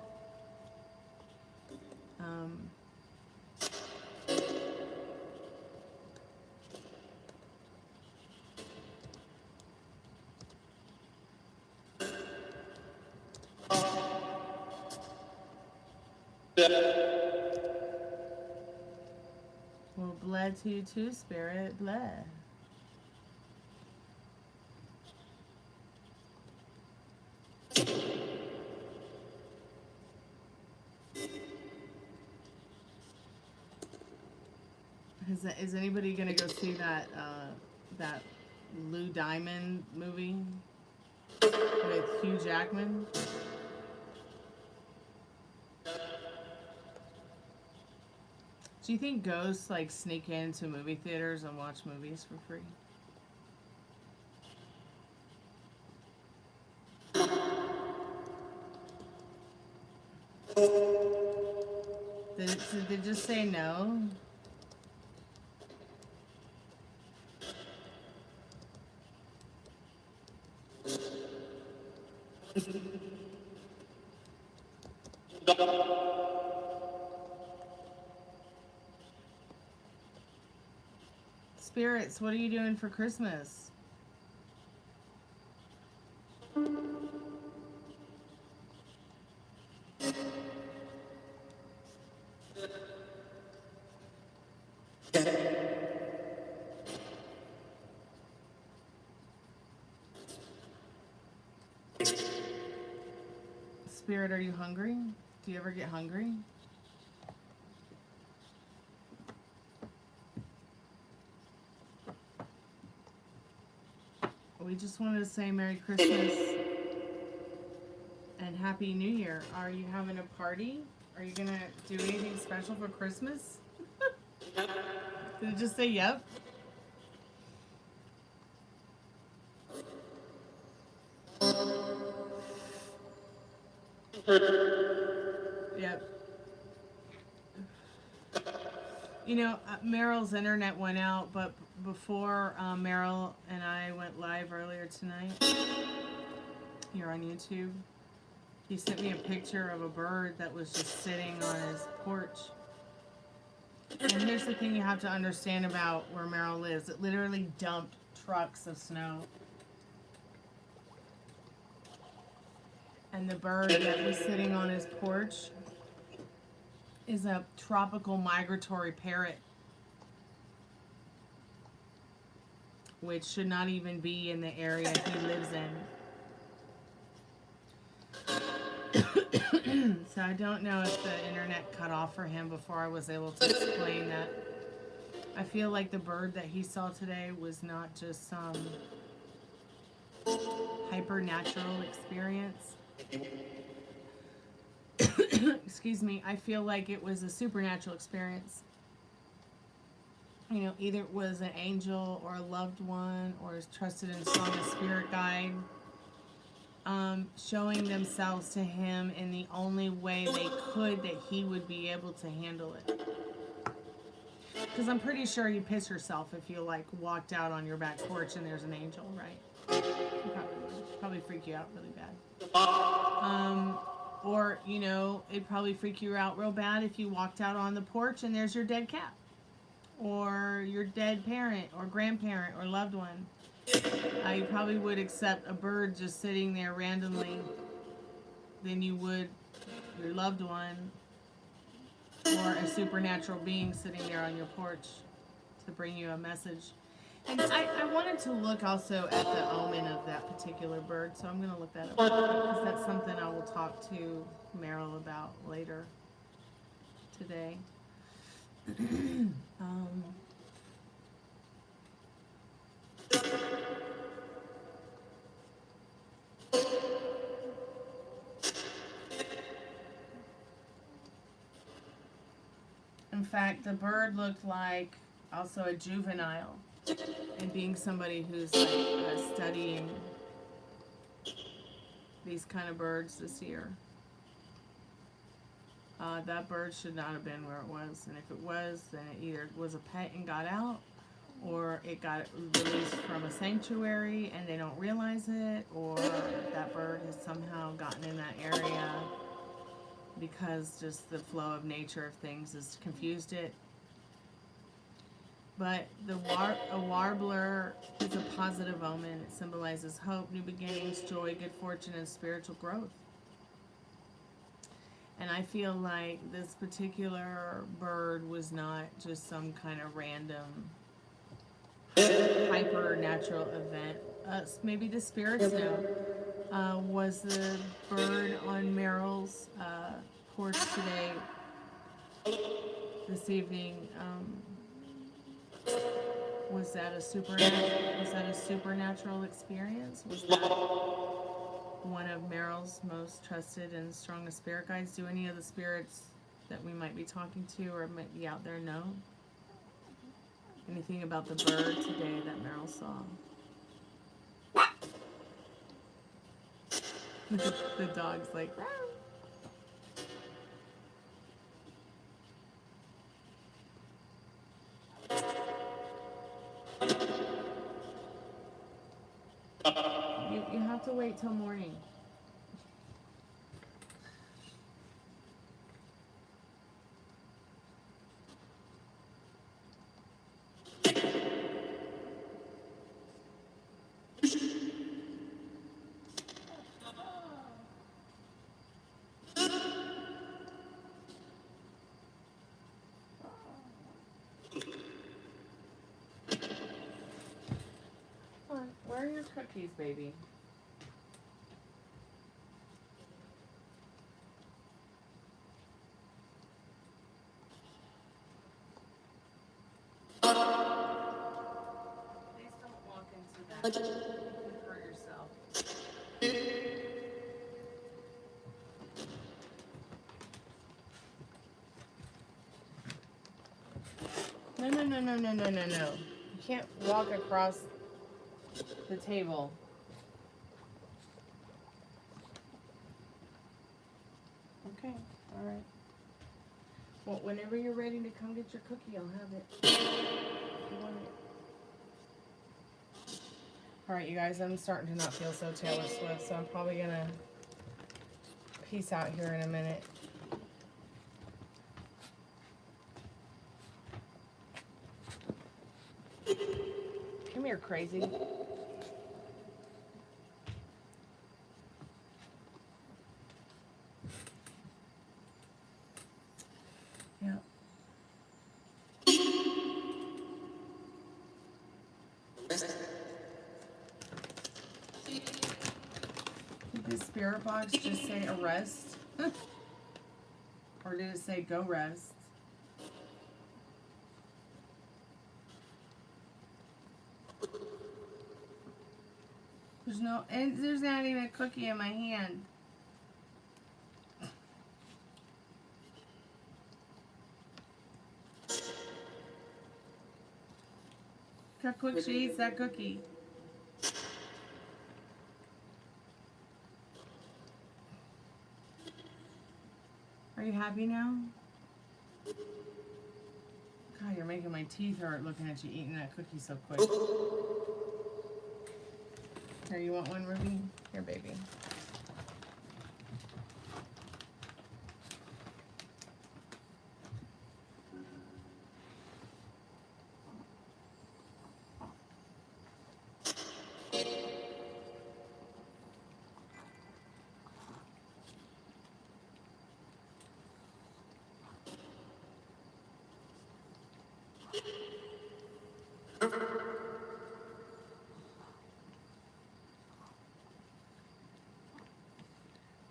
S1: Well, bled to you too, Spirit, bled. Is anybody gonna go see that that Lou Diamond movie with Hugh Jackman? Do you think ghosts like sneak into movie theaters and watch movies for free? Did it just say no? Spirits, what are you doing for Christmas? Spirit, are you hungry? Do you ever get hungry? We just wanted to say Merry Christmas and Happy New Year. Are you having a party? Are you gonna do anything special for Christmas? Did it just say yep? Yep. You know, Meryl's internet went out, but before Meryl and I went live earlier tonight here on YouTube, he sent me a picture of a bird that was just sitting on his porch. And here's the thing you have to understand about where Meryl lives. It literally dumped trucks of snow. And the bird that was sitting on his porch is a tropical migratory parrot, which should not even be in the area he lives in. So I don't know if the internet cut off for him before I was able to explain that. I feel like the bird that he saw today was not just some hyper-natural experience. Excuse me. I feel like it was a supernatural experience. You know, either it was an angel or a loved one or his trusted and strongest spirit guide showing themselves to him in the only way they could that he would be able to handle it. Because I'm pretty sure you piss yourself if you like walked out on your back porch and there's an angel, right? You probably would. Probably freak you out really bad. Or, you know, it'd probably freak you out real bad if you walked out on the porch and there's your dead cat. Or your dead parent or grandparent or loved one. You probably would accept a bird just sitting there randomly than you would your loved one or a supernatural being sitting there on your porch to bring you a message. And I wanted to look also at the omen of that particular bird, so I'm going to look that up because that's something I will talk to Meryl about later today. In fact, the bird looked like also a juvenile, and being somebody who's like studying these kind of birds this year. That bird should not have been where it was, and if it was, then it either was a pet and got out, or it got released from a sanctuary and they don't realize it, or that bird has somehow gotten in that area because just the flow of nature of things has confused it. But a warbler is a positive omen. It symbolizes hope, new beginnings, joy, good fortune, and spiritual growth. And I feel like this particular bird was not just some kind of random hyper-natural event. Maybe the spirits know. Was the bird on Meryl's porch today, this evening, was that a supernatural experience? Was that one of Meryl's most trusted and strongest spirit guides? Do any of the spirits that we might be talking to or might be out there know anything about the bird today that Meryl saw? The dog's like, "Row." You have to wait till morning. Where are your cookies, baby? You could hurt yourself. No, no, no, no, no, no, no, no. You can't walk across the table. Okay, all right. Well, whenever you're ready to come get your cookie, I'll have it. If you want it. All right, you guys, I'm starting to not feel so Taylor Swift, so I'm probably gonna peace out here in a minute. Come here, crazy. Yeah. Did the spirit box just say arrest? Or did it say go rest? There's not even a cookie in my hand. How quick she eats that cookie. Are you happy now? God, you're making my teeth hurt looking at you eating that cookie so quick. Here, you want one, Ruby? Here, baby.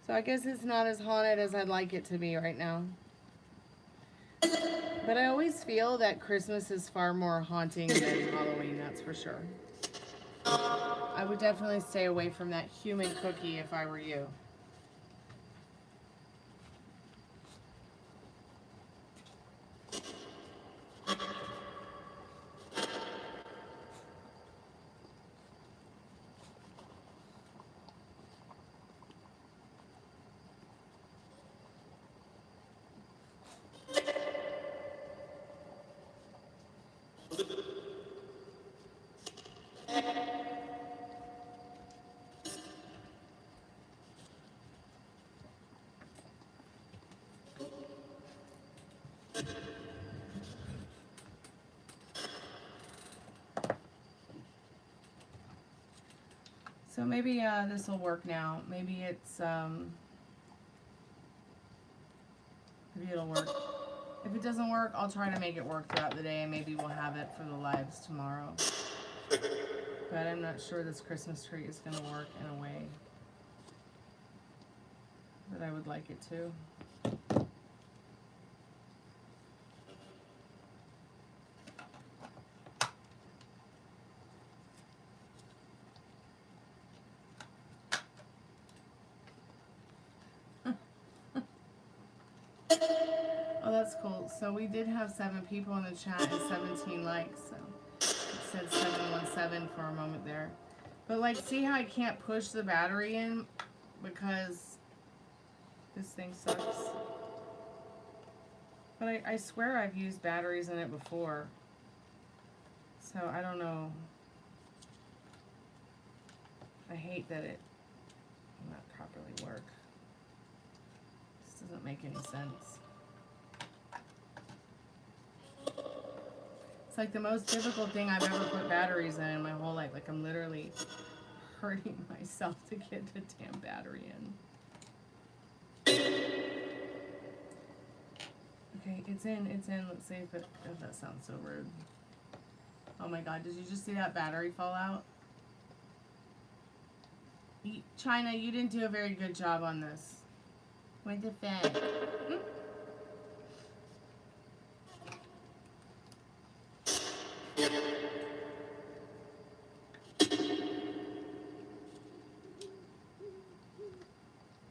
S1: So I guess it's not as haunted as I'd like it to be right now. But I always feel that Christmas is far more haunting than Halloween, that's for sure. I would definitely stay away from that human cookie if I were you. So maybe this will work now. Maybe maybe it'll work. If it doesn't work, I'll try to make it work throughout the day, and maybe we'll have it for the lives tomorrow. But I'm not sure this Christmas tree is going to work in a way that I would like it to. Oh, that's cool. So we did have 7 people in the chat and 17 likes. So it said 717 for a moment there. But like, see how I can't push the battery in because this thing sucks? But I swear I've used batteries in it before. So I don't know. I hate that it will not properly work. This doesn't make any sense. It's like the most difficult thing I've ever put batteries in my whole life. Like, I'm literally hurting myself to get the damn battery in. Okay, it's in. Let's see if that sounds so rude. Oh my god, did you just see that battery fall out? China, you didn't do a very good job on this. What the fuck?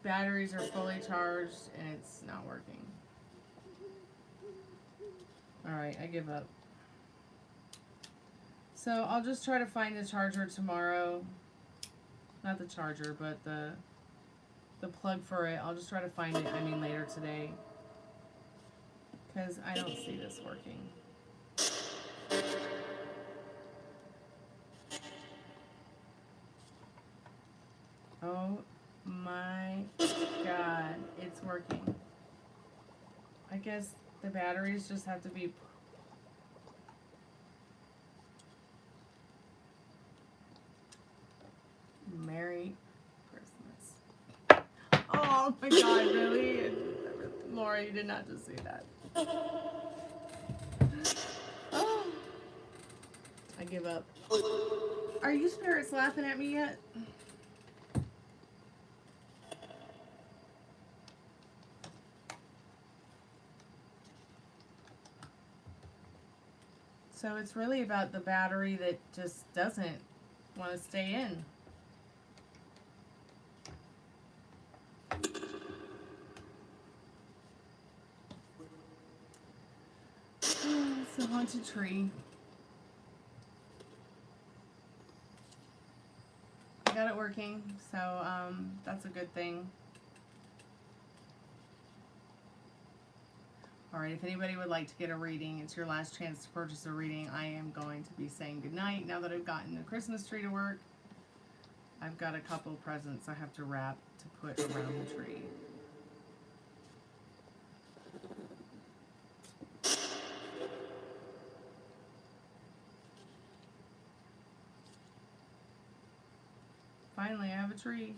S1: batteries are fully charged and it's not working. Alright, I give up. So I'll just try to find the charger tomorrow. Not the charger, but the plug for it. I'll just try to find it, later today. Because I don't see this working. Oh my god, it's working. I guess the batteries just have to be... Merry Christmas. Oh my god, really? Laura, you did not just say that. Oh. I give up. Are you spirits laughing at me yet? So it's really about the battery that just doesn't want to stay in. It's a haunted tree. I got it working, so that's a good thing. Alright, if anybody would like to get a reading, it's your last chance to purchase a reading. I am going to be saying goodnight now that I've gotten the Christmas tree to work. I've got a couple presents I have to wrap to put around the tree. Finally, I have a tree.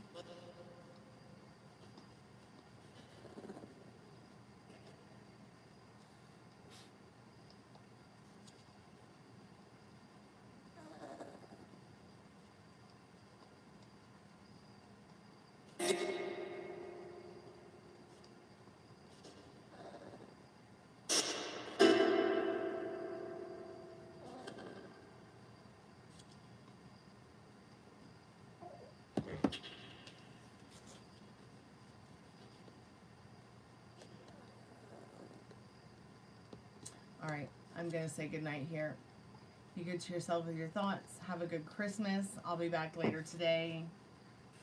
S1: Alright, I'm going to say goodnight here. Be good to yourself with your thoughts. Have a good Christmas. I'll be back later today.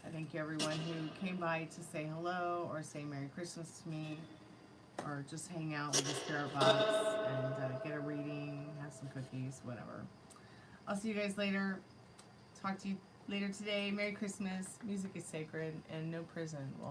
S1: I thank you everyone who came by to say hello or say Merry Christmas to me or just hang out with the spirit box and get a reading, have some cookies, whatever. I'll see you guys later. Talk to you later today. Merry Christmas. Music is sacred and no prison will